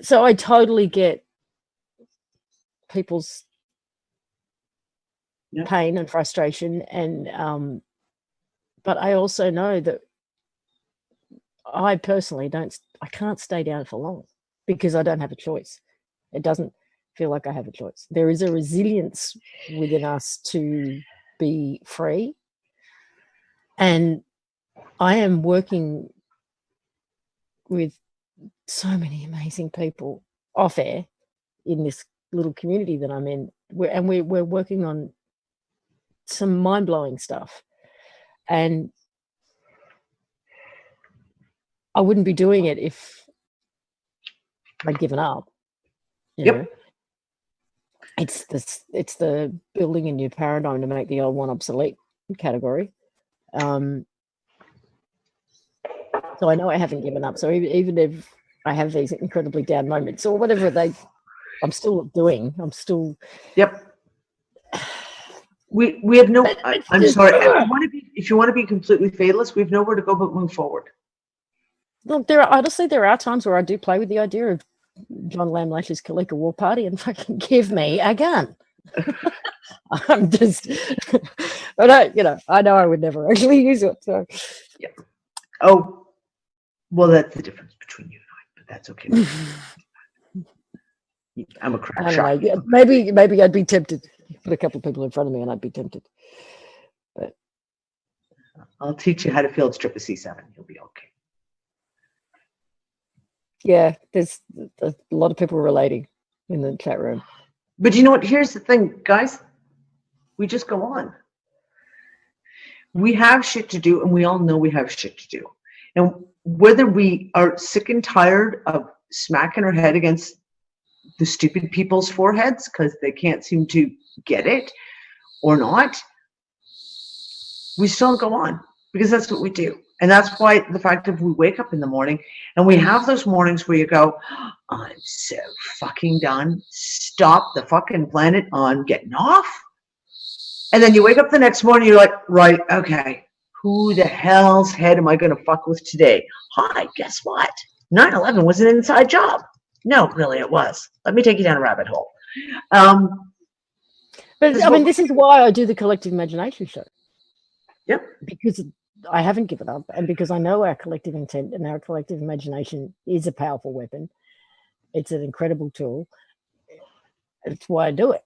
So I totally get people's pain and frustration, and but I also know that I personally can't stay down for long because I don't have a choice. It doesn't feel like I have a choice. There is a resilience within us to be free. And I am working with so many amazing people off air in this little community that I'm in. We're working on some mind-blowing stuff. And I wouldn't be doing it if I'd given up. You know? It's the building a new paradigm to make the old one obsolete category. So I know I haven't given up. So even if I have these incredibly down moments or whatever I'm still doing. I'm still. Yep. We have no. I'm sorry. If you want to be completely fatalist, we have nowhere to go but move forward. Look, there are times where I do play with the idea of John Lamlash's Kalika War Party and fucking give me a gun. I'm just, I know I would never actually use it. So, yeah. Oh, well, that's the difference between you and I, but that's okay. I'm a crack shot. Yeah, maybe I'd be tempted. Put a couple of people in front of me and I'd be tempted. But I'll teach you how to field strip a C7. You'll be okay. Yeah, there's a lot of people relating in the chat room. But you know what? Here's the thing, guys. We just go on. We have shit to do, and we all know we have shit to do. And whether we are sick and tired of smacking our head against the stupid people's foreheads because they can't seem to get it or not, we still go on because that's what we do. And that's why the fact that we wake up in the morning and we have those mornings where you go, I'm so fucking done. Stop the fucking planet. I'm getting off. And then you wake up the next morning, you're like, right, okay, who the hell's head am I going to fuck with today? Hi, guess what? 9/11 was an inside job. No, really, it was. Let me take you down a rabbit hole. But I mean, this is why I do the Collective Imagination show. Yep. Because I haven't given up, and because I know our collective intent and our collective imagination is a powerful weapon. It's an incredible tool. It's why I do it.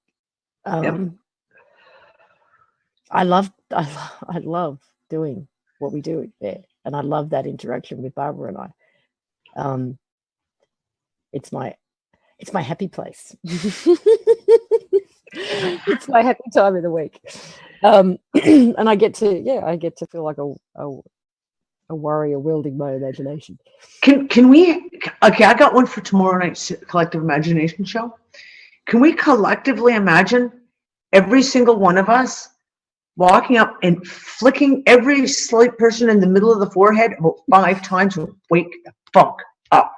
I love doing what we do there, and I love that interaction with Barbara and I. It's my happy place. It's my happy time of the week. And I get to feel like a warrior wielding my imagination. Can we, okay, I got one for tomorrow night's Collective Imagination show. Can we collectively imagine every single one of us walking up and flicking every slight person in the middle of the forehead about 5 times will wake the fuck up.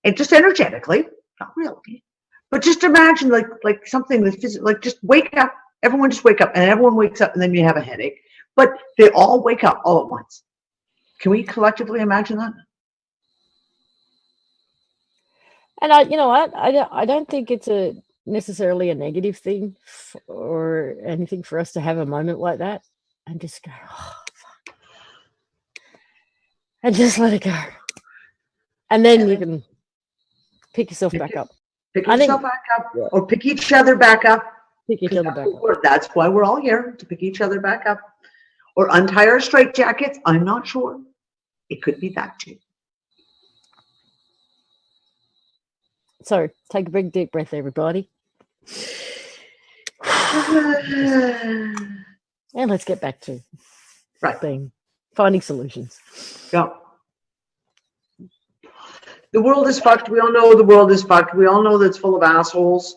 And just energetically, not really, but just imagine like something that's physical, like just wake up. Everyone just wake up, and everyone wakes up, and then you have a headache. But they all wake up all at once. Can we collectively imagine that? And you know what? I don't think it's necessarily a negative thing or anything for us to have a moment like that and just go, oh, fuck. And just let it go. And then you can pick yourself back up. Pick yourself back up, or pick each other back up. Pick each other back up. That's why we're all here, to pick each other back up. Or untie our straitjackets. I'm not sure. It could be that too. So take a big deep breath, everybody. And let's get back to finding solutions. Yeah. The world is fucked. We all know the world is fucked. We all know that it's full of assholes.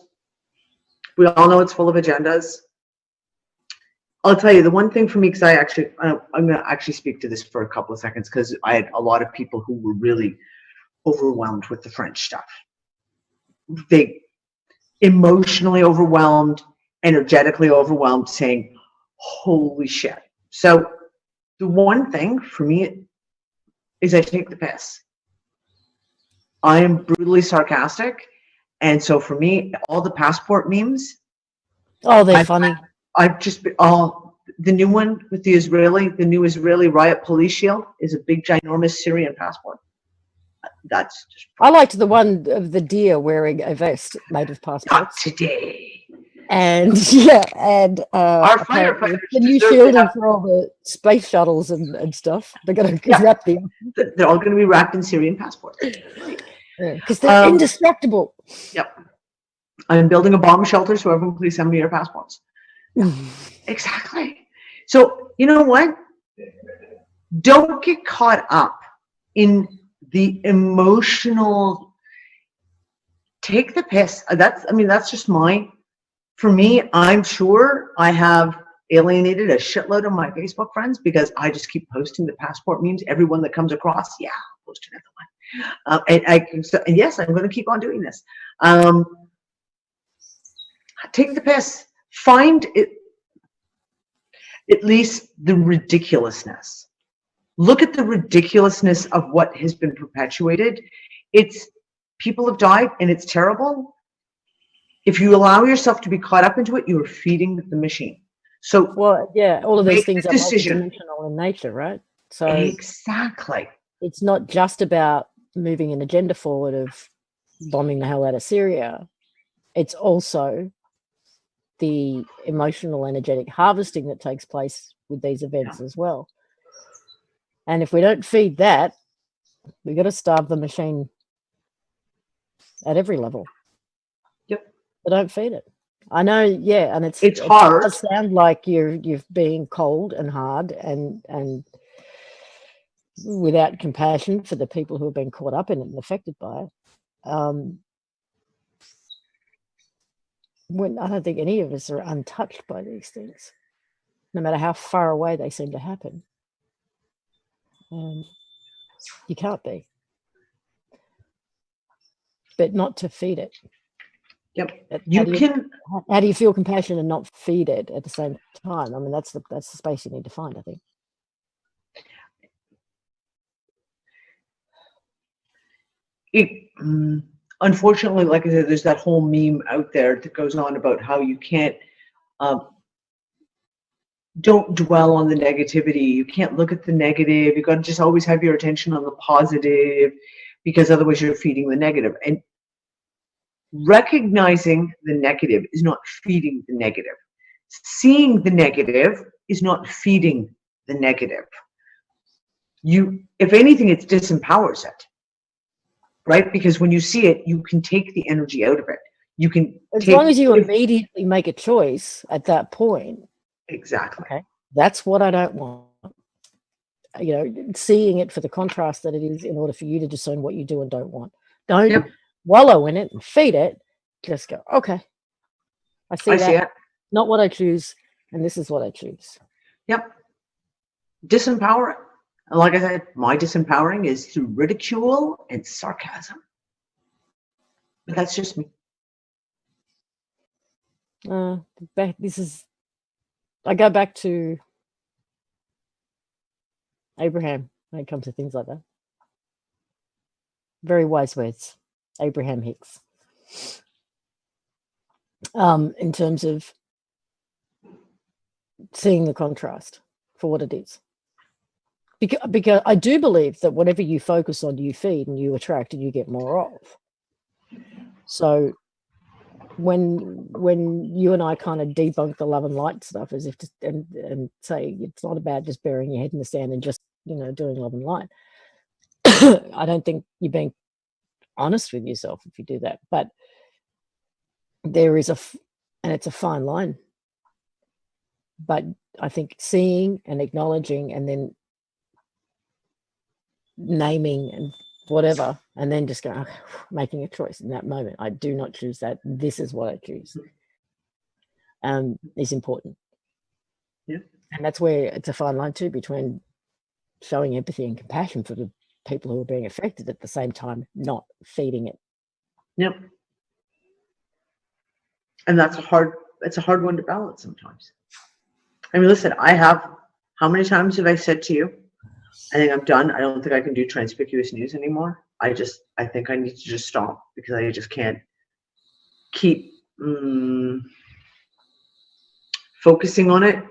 We all know it's full of agendas. I'll tell you the one thing for me, because I'm going to actually speak to this for a couple of seconds, because I had a lot of people who were really overwhelmed with the French stuff. They emotionally overwhelmed, energetically overwhelmed, saying, holy shit. So the one thing for me is I take the piss. I am brutally sarcastic. And so for me, all the passport memes. Oh, they're funny. I've just been, the new one with the new Israeli riot police shield is a big, ginormous Syrian passport. That's just. I liked the one of the deer wearing a vest made of passports. Not today. And Our firefighters, the new shielding for all the space shuttles and stuff. They're going to wrap them. They're all going to be wrapped in Syrian passports. Because they're indestructible. Yep. I'm building a bomb shelter, so everyone please send me your passports. Exactly. So you know what? Don't get caught up in the emotional. Take the piss. That's just for me, I'm sure I have alienated a shitload of my Facebook friends because I just keep posting the passport memes. Everyone that comes across, I'll post another one. And yes, I'm going to keep on doing this. Take the piss. Find it, at least the ridiculousness. Look at the ridiculousness of what has been perpetuated. People have died and it's terrible. If you allow yourself to be caught up into it, you are feeding the machine. So, all of these things are multidimensional in nature, right? So exactly. It's not just about moving an agenda forward of bombing the hell out of Syria. It's also the emotional, energetic harvesting that takes place with these events as well. And if we don't feed that, we've got to starve the machine at every level. Yep. But don't feed it. I know, and it's hard. It does sound like you're being cold and hard and without compassion for the people who have been caught up in it and affected by it. When I don't think any of us are untouched by these things, no matter how far away they seem to happen. You can't be. But not to feed it. Yep. How do you feel compassion and not feed it at the same time? I mean, that's the space you need to find, I think. Unfortunately, like I said, there's that whole meme out there that goes on about how you can't, don't dwell on the negativity. You can't look at the negative. You got to just always have your attention on the positive, because otherwise you're feeding the negative. And recognizing the negative is not feeding the negative. Seeing the negative is not feeding the negative. If anything, it disempowers it. Right? Because when you see it, you can take the energy out of it. You can long as you immediately make a choice at that point. Exactly. Okay. That's what I don't want. Seeing it for the contrast that it is in order for you to discern what you do and don't want. Don't wallow in it and feed it. Just go, okay. I see it. Not what I choose, and this is what I choose. Yep. Disempower. And like I said, my disempowering is through ridicule and sarcasm. But that's just me. I go back to Abraham when it comes to things like that. Very wise words, Abraham Hicks. In terms of seeing the contrast for what it is. Because I do believe that whatever you focus on, you feed and you attract and you get more of. So when you and I kind of debunk the love and light stuff as if to, and say it's not about just burying your head in the sand and just, doing love and light. I don't think you're being honest with yourself if you do that. But there is and it's a fine line. But I think seeing and acknowledging and then naming and whatever, and then just going, making a choice in that moment. I do not choose that. This is what I choose. Is important. Yeah. And that's where it's a fine line too between showing empathy and compassion for the people who are being affected at the same time, not feeding it. Yep. And it's a hard one to balance sometimes. I mean, listen, how many times have I said to you, I think I'm done. I don't think I can do Transpicuous News anymore. I think I need to just stop because I just can't keep focusing on it.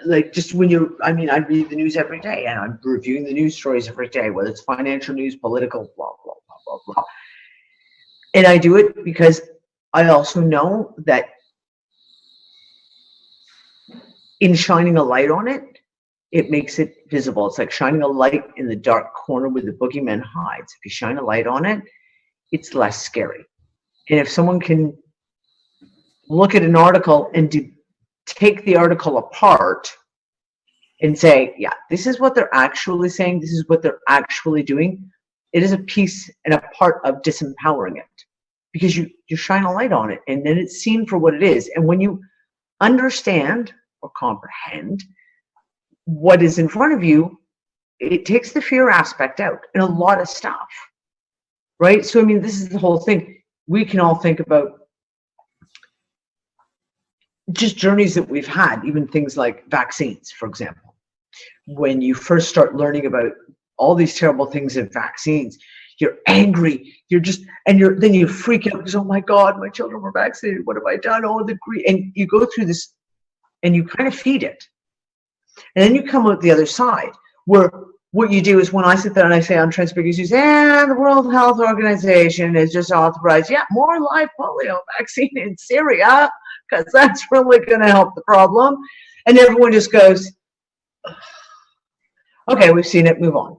Like just when I read the news every day and I'm reviewing the news stories every day, whether it's financial news, political, blah, blah, blah, blah, blah. And I do it because I also know that in shining a light on it, it makes it visible. It's like shining a light in the dark corner where the boogeyman hides. If you shine a light on it, it's less scary. And if someone can look at an article and take the article apart and say, yeah, this is what they're actually saying, this is what they're actually doing, it is a piece and a part of disempowering it. Because you shine a light on it and then it's seen for what it is. And when you understand or comprehend what is in front of you, it takes the fear aspect out in a lot of stuff, right? So, I mean, this is the whole thing. We can all think about just journeys that we've had, even things like vaccines, for example. When you first start learning about all these terrible things in vaccines, you're angry, then you freak out because, oh my God, my children were vaccinated. What have I done? Oh, the grief. And you go through this and you kind of feed it. And then you come out the other side where what you do is when I sit there and I say on Transpicuous News, and the World Health Organization has just authorized, more live polio vaccine in Syria, because that's really going to help the problem. And everyone just goes, okay, we've seen it, move on.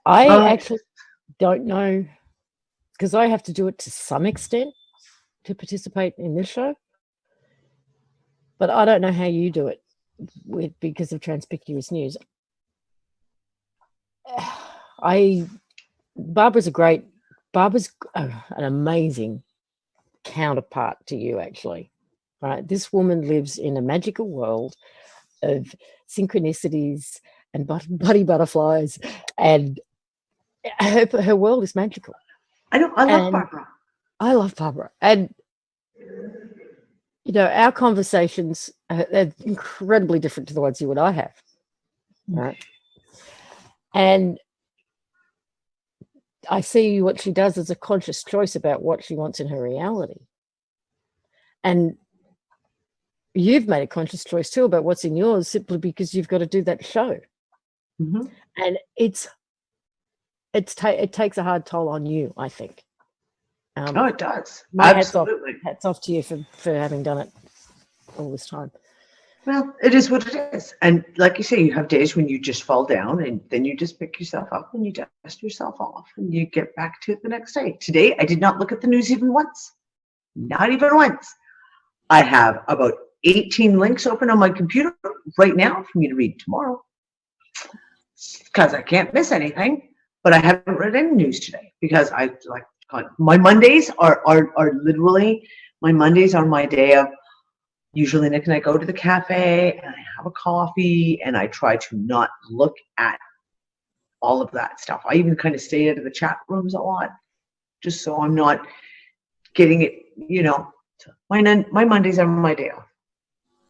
I actually don't know, because I have to do it to some extent to participate in this show, but I don't know how you do it because of Transpicuous News. Barbara's an amazing counterpart to you, actually. Right? This woman lives in a magical world of synchronicities and buddy butterflies, and her world is magical. I love Barbara. I love Barbara. And, our conversations are incredibly different to the ones you and I have. Right? And I see what she does as a conscious choice about what she wants in her reality. And you've made a conscious choice too about what's in yours simply because you've got to do that show. Mm-hmm. And it takes a hard toll on you, I think. It does. Absolutely. Hats off to you for having done it all this time. Well, it is what it is. And like you say, you have days when you just fall down and then you just pick yourself up and you dust yourself off and you get back to it the next day. Today, I did not look at the news even once. Not even once. I have about 18 links open on my computer right now for me to read tomorrow because I can't miss anything. But I haven't read any news today because I God, my Mondays are literally, my Mondays are my day of, usually Nick and I go to the cafe and I have a coffee and I try to not look at all of that stuff. I even kind of stay out of the chat rooms a lot, just so I'm not getting it, my Mondays are my day off.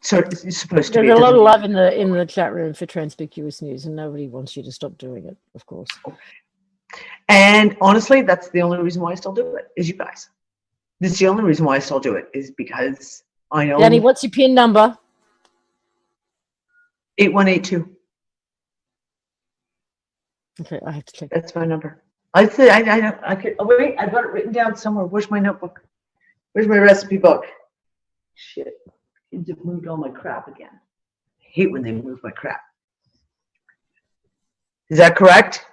So it's supposed to be. There's a lot of love in the chat room for Transpicuous News, and nobody wants you to stop doing it, of course. And honestly, that's the only reason why I still do it, is you guys. This is the only reason why I still do it, is because I know. Danny, what's your PIN number? 8182. Okay, I have to check. That's my number. I said I could. Oh wait, I've got it written down somewhere. Where's my notebook? Where's my recipe book? Shit, kids have moved all my crap again. I hate when they move my crap. Is that correct?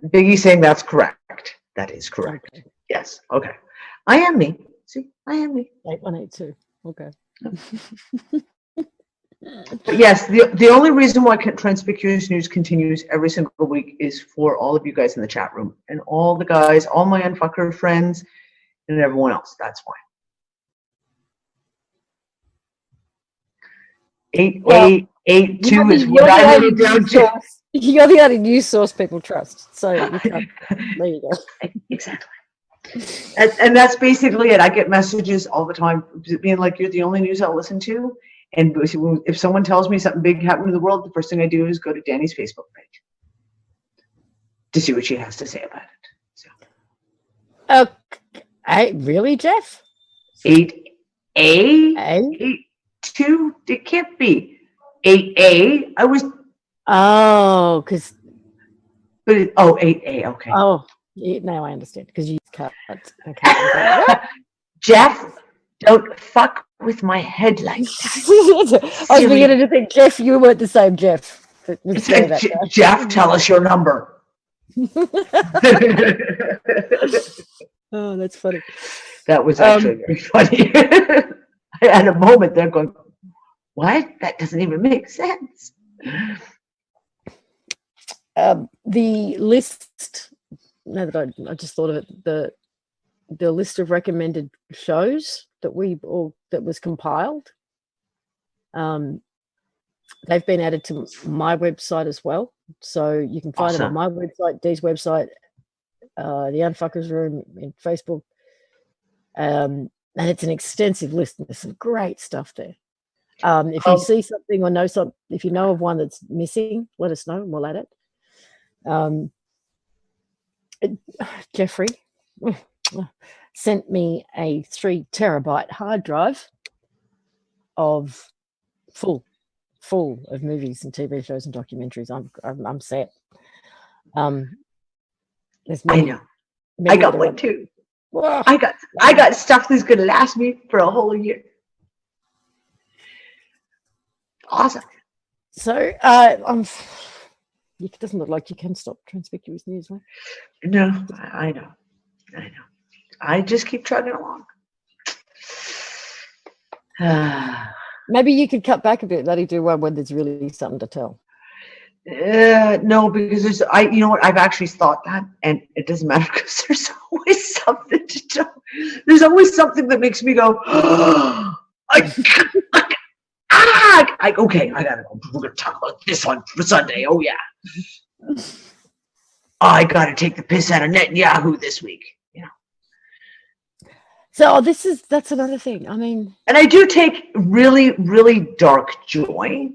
Biggie's saying that's correct. That is correct. Okay. Yes. Okay. I am me. See, I am me. 8182. Okay. But yes, the only reason why Transpicuous News continues every single week is for all of you guys in the chat room and all the guys, all my unfucker friends, and everyone else. That's why. 8882 is what I wrote down to. You're the only news source people trust. So you can't, there you go. Exactly. And that's basically it. I get messages all the time being like, you're the only news I'll listen to. And if someone tells me something big happened in the world, the first thing I do is go to Danny's Facebook page to see what she has to say about it. So. Really, Jeff? 8A? 8-2? It can't be. 8A? I was. Oh, because. But 8A, okay. Oh, yeah, now I understand. Because you cut. Okay. Jeff, don't fuck with my head like that. I was beginning to think, Jeff, you weren't the same Jeff. Jeff, tell us your number. Oh, that's funny. That was actually very funny. I had a moment there going, what? That doesn't even make sense. The list, now that I just thought of it, the list of recommended shows that was compiled, they've been added to my website as well, so you can find them on my website, Dee's website, the Unfuckers Room in Facebook, and it's an extensive list. There's some great stuff there. If you see something or know something, if you know of one that's missing, let us know and we'll add it. Jeffrey sent me a 3 terabyte hard drive of full of movies and TV shows and documentaries. I'm set. I know. I got one too. Whoa. I got stuff that's gonna last me for a whole year. Awesome. So it doesn't look like you can stop Transpicuous News, right? No, I know. I just keep trucking along. Maybe you could cut back a bit. Let you do one when there's really something to tell. No, because you know what? I've actually thought that, and it doesn't matter because there's always something to tell. There's always something that makes me go, okay, I gotta go. We're gonna talk about this one for Sunday. Oh yeah. I gotta take the piss out of Netanyahu this week. So that's another thing. I mean, and I do take really, really dark joy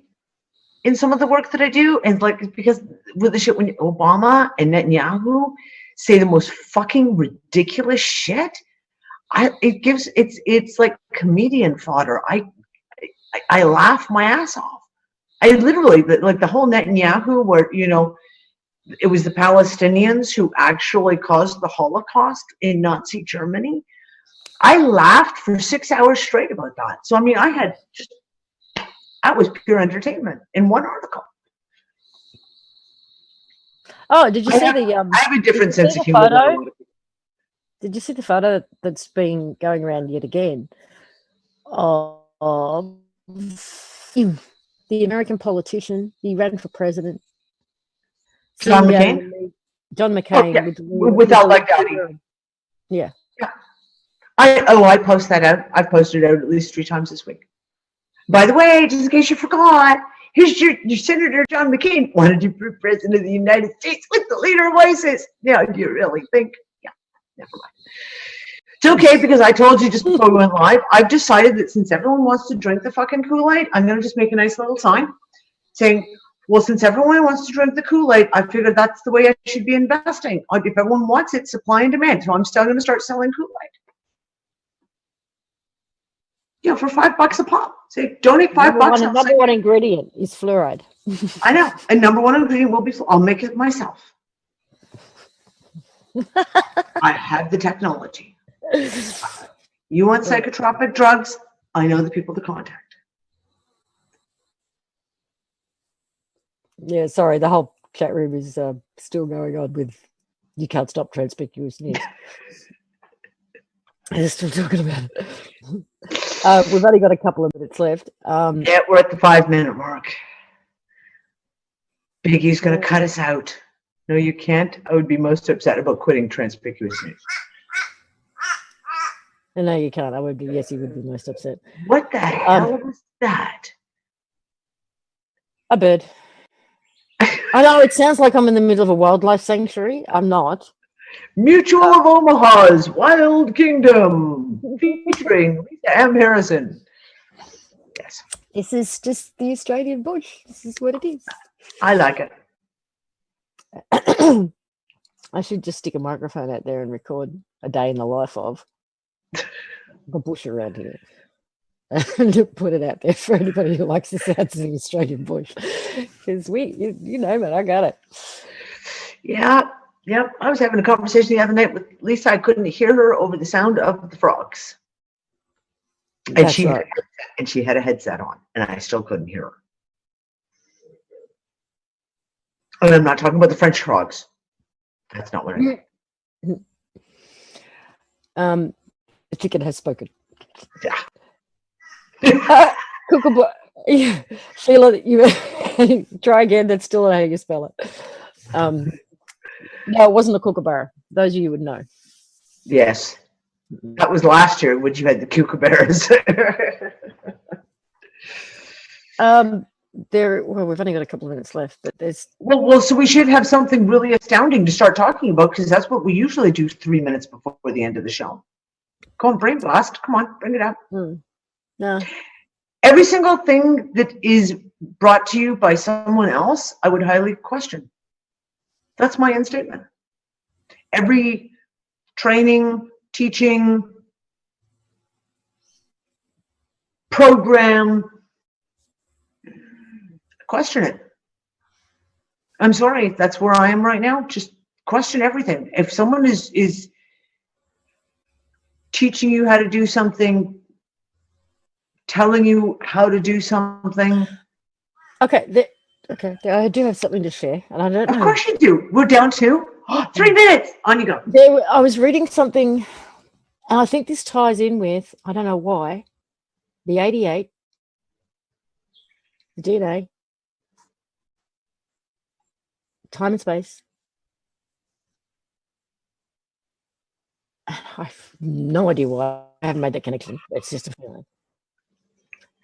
in some of the work that I do, and because with the shit when Obama and Netanyahu say the most fucking ridiculous shit, it's like comedian fodder. I laugh my ass off. I literally, like the whole Netanyahu where, it was the Palestinians who actually caused the Holocaust in Nazi Germany. I laughed for 6 hours straight about that. So, I mean, that was pure entertainment in one article. Oh, did you see I have a different sense of humor. Did you see the photo that's been going around yet again of the American politician? He ran for president. John McCain? John McCain. Oh, yeah. Without like daddy. Yeah. I post that out. I've posted it out at least 3 times this week. By the way, just in case you forgot, here's your Senator John McCain wanted to be president of the United States with the leader of ISIS. Now, do you really think? Yeah, never mind. It's okay, because I told you just before we went live, I've decided that since everyone wants to drink the fucking Kool-Aid, I'm going to just make a nice little sign saying, well, since everyone wants to drink the Kool-Aid, I figured that's the way I should be investing. If everyone wants it, supply and demand. So I'm still going to start selling Kool-Aid. You know, for $5 a pop. Say, donate $5. Number one ingredient is fluoride. I know. And number one ingredient will be, I'll make it myself. I have the technology. You want psychotropic drugs? I know the people to contact. Yeah, sorry, the whole chat room is still going on with you can't stop Transpicuous News. They're still talking about it. We've only got a couple of minutes left. Yeah, we're at the 5-minute mark. Biggie's going to cut us out. No, you can't. I would be most upset about quitting Transpicuous News. No, you can't. I would be. Yes, you would be most upset. What the hell was that? A bird. I know it sounds like I'm in the middle of a wildlife sanctuary. I'm not. Mutual of Omaha's Wild Kingdom, featuring Lisa M. Harrison. Yes. This is just the Australian bush. This is what it is. I like it. I should just stick a microphone out there and record a day in the life of the bush around here. And put it out there for anybody who likes the sounds of the Australian bush. Because you name it, I got it. Yeah. Yep, I was having a conversation the other night with Lisa. I couldn't hear her over the sound of the frogs. And she had a headset on, and I still couldn't hear her. And I'm not talking about the French frogs. That's not what I mean. The chicken has spoken. Yeah. Kookaburra. Sheila, you try again. That's still not how you spell it. No, it wasn't a kookaburra. Those of you would know. Yes. That was last year when you had the kookaburras. Well, we've only got a couple of minutes left, but there's well, so we should have something really astounding to start talking about, because that's what we usually do 3 minutes before the end of the show. Go on, brain blast. Come on, bring it up. No. Every single thing that is brought to you by someone else, I would highly question. That's my end statement. Every training, teaching, program, question it. I'm sorry, that's where I am right now. Just question everything. If someone is teaching you how to do something, telling you how to do something. Okay, I do have something to share, and I don't know. Of course you do. We're down to 3 minutes. On you go. I was reading something, and I think this ties in with, I don't know why, the 88, the DNA, time and space. I have no idea why I haven't made that connection. It's just a feeling.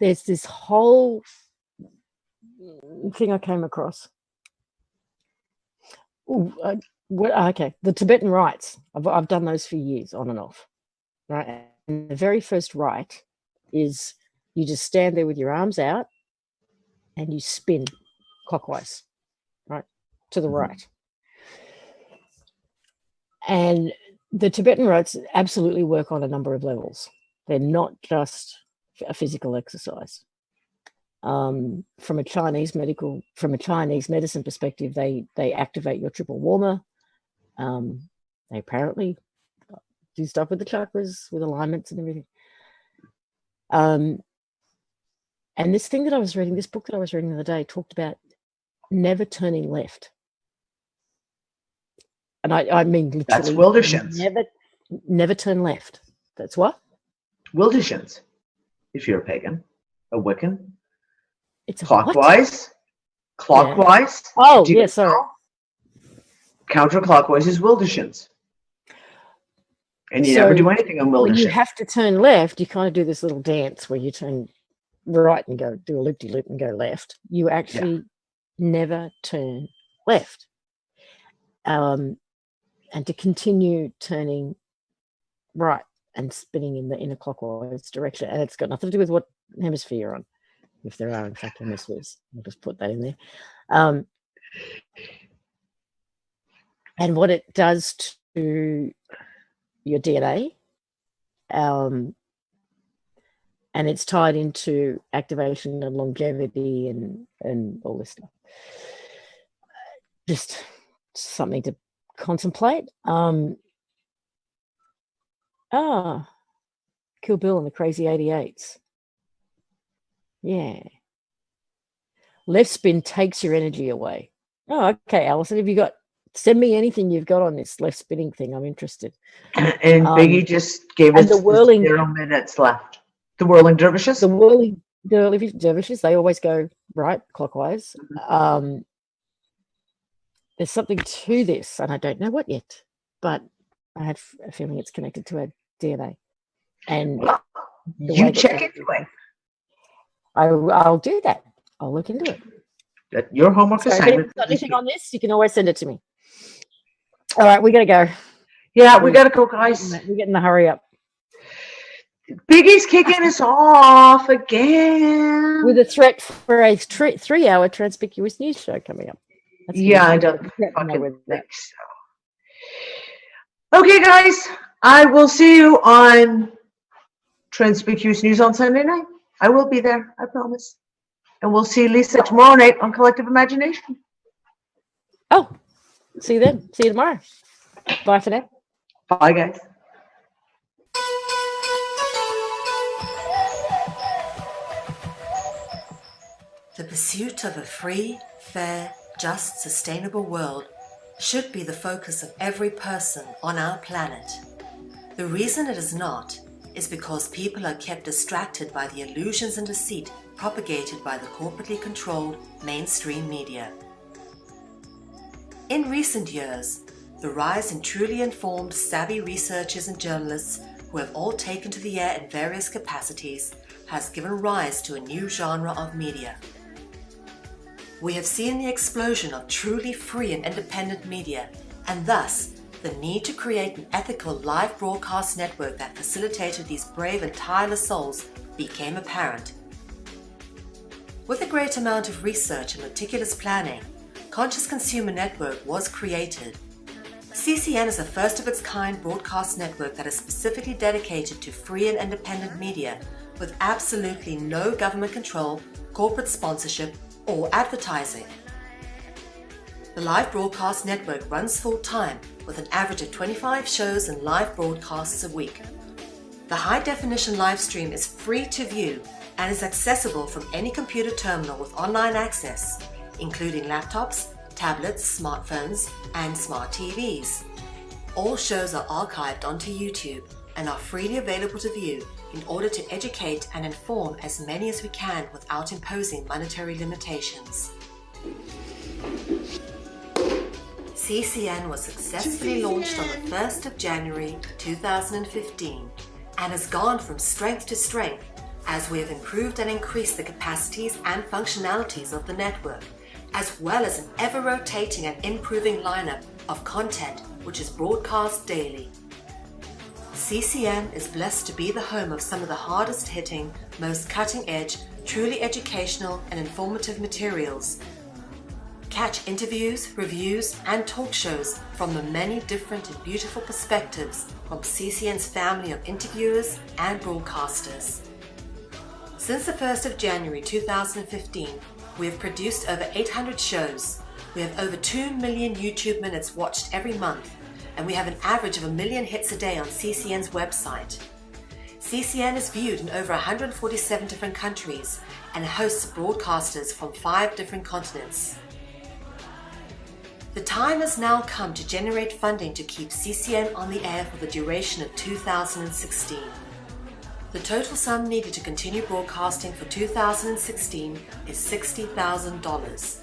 There's this whole thing I came across. Okay, the Tibetan rites. I've done those for years, on and off. Right, and the very first rite is you just stand there with your arms out, and you spin clockwise, right, to the right. And the Tibetan rites absolutely work on a number of levels. They're not just a physical exercise. From a Chinese medicine perspective, they activate your triple warmer. They apparently do stuff with the chakras, with alignments and everything. And this book that I was reading the other day, talked about never turning left. And I mean literally. That's Wildershins. Never turn left. That's what? Wildershins. If you're a pagan, a Wiccan. It's clockwise. What? Clockwise. Yeah. Oh, yes, yeah, sorry. Counterclockwise is Wildershins. And you So never do anything on when you Wilderness. have to turn left, you kind of do this little dance where you turn right and go do a loop-de-loop and go left. You actually never turn left. And to continue turning right and spinning in a clockwise direction. And it's got nothing to do with what hemisphere you're on, if there are in fact hemispheres. I'll just put that in there. And what it does to your DNA, and it's tied into activation and longevity and all this stuff. Just something to contemplate. Kill Bill and the Crazy 88s. Yeah. Left spin takes your energy away. Oh, okay, Alison, have you got, send me anything you've got on this left spinning thing. I'm interested. And Biggie just gave us the whirling 0 minutes left. The whirling dervishes? The whirling dervishes, they always go right, clockwise. There's something to this, and I don't know what yet, but I have a feeling it's connected to our DNA. And you check into it. I'll do that. I'll look into it. That your homework So if assignment. anyone's got anything on this, you can always send it to me. All right, we got to go. Yeah, we got to go, guys. We're getting the hurry up. Biggie's kicking us off again. With a threat for a 3-hour Transpicuous News show coming up. That's Yeah, good. I don't Yeah, fucking with that. think so. Okay, guys, I will see you on Transpicuous News on Sunday night. I will be there, I promise. And we'll see Lisa tomorrow night on Collective Imagination. Oh, see you then. See you tomorrow. Bye for now. Bye, guys. The pursuit of a free, fair, just, sustainable world should be the focus of every person on our planet. The reason it is not is because people are kept distracted by the illusions and deceit propagated by the corporately controlled mainstream media. In recent years, the rise in truly informed, savvy researchers and journalists who have all taken to the air in various capacities has given rise to a new genre of media. We have seen the explosion of truly free and independent media, and thus the need to create an ethical live broadcast network that facilitated these brave and tireless souls became apparent. With a great amount of research and meticulous planning, Conscious Consumer Network was created. CCN is a first-of-its-kind broadcast network that is specifically dedicated to free and independent media with absolutely no government control, corporate sponsorship, or advertising. The live broadcast network runs full-time with an average of 25 shows and live broadcasts a week. The high-definition live stream is free to view and is accessible from any computer terminal with online access, including laptops, tablets, smartphones, and smart TVs. All shows are archived onto YouTube and are freely available to view in order to educate and inform as many as we can without imposing monetary limitations. CCN was successfully launched on the 1st of January 2015 and has gone from strength to strength as we have improved and increased the capacities and functionalities of the network, as well as an ever-rotating and improving lineup of content which is broadcast daily. CCN is blessed to be the home of some of the hardest-hitting, most cutting-edge, truly educational and informative materials. Catch interviews, reviews, and talk shows from the many different and beautiful perspectives from CCN's family of interviewers and broadcasters. Since the 1st of January 2015, we have produced over 800 shows. We have over 2 million YouTube minutes watched every month, and we have an average of 1 million hits a day on CCN's website. CCN is viewed in over 147 different countries and hosts broadcasters from 5 different continents. The time has now come to generate funding to keep CCN on the air for the duration of 2016. The total sum needed to continue broadcasting for 2016 is $60,000.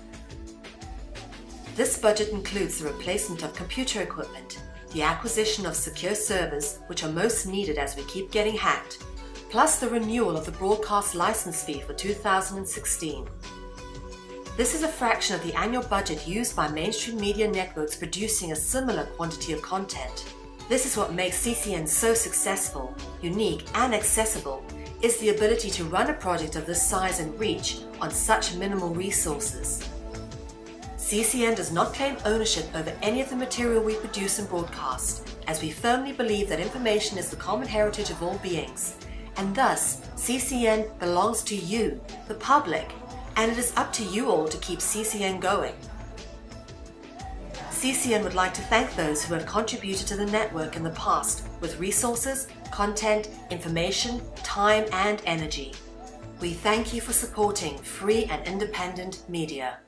This budget includes the replacement of computer equipment, the acquisition of secure servers, which are most needed as we keep getting hacked, plus the renewal of the broadcast license fee for 2016. This is a fraction of the annual budget used by mainstream media networks producing a similar quantity of content. This is what makes CCN so successful, unique, and accessible, is the ability to run a project of this size and reach on such minimal resources. CCN does not claim ownership over any of the material we produce and broadcast, as we firmly believe that information is the common heritage of all beings, and thus CCN belongs to you, the public, and it is up to you all to keep CCN going. CCN would like to thank those who have contributed to the network in the past with resources, content, information, time, and energy. We thank you for supporting free and independent media.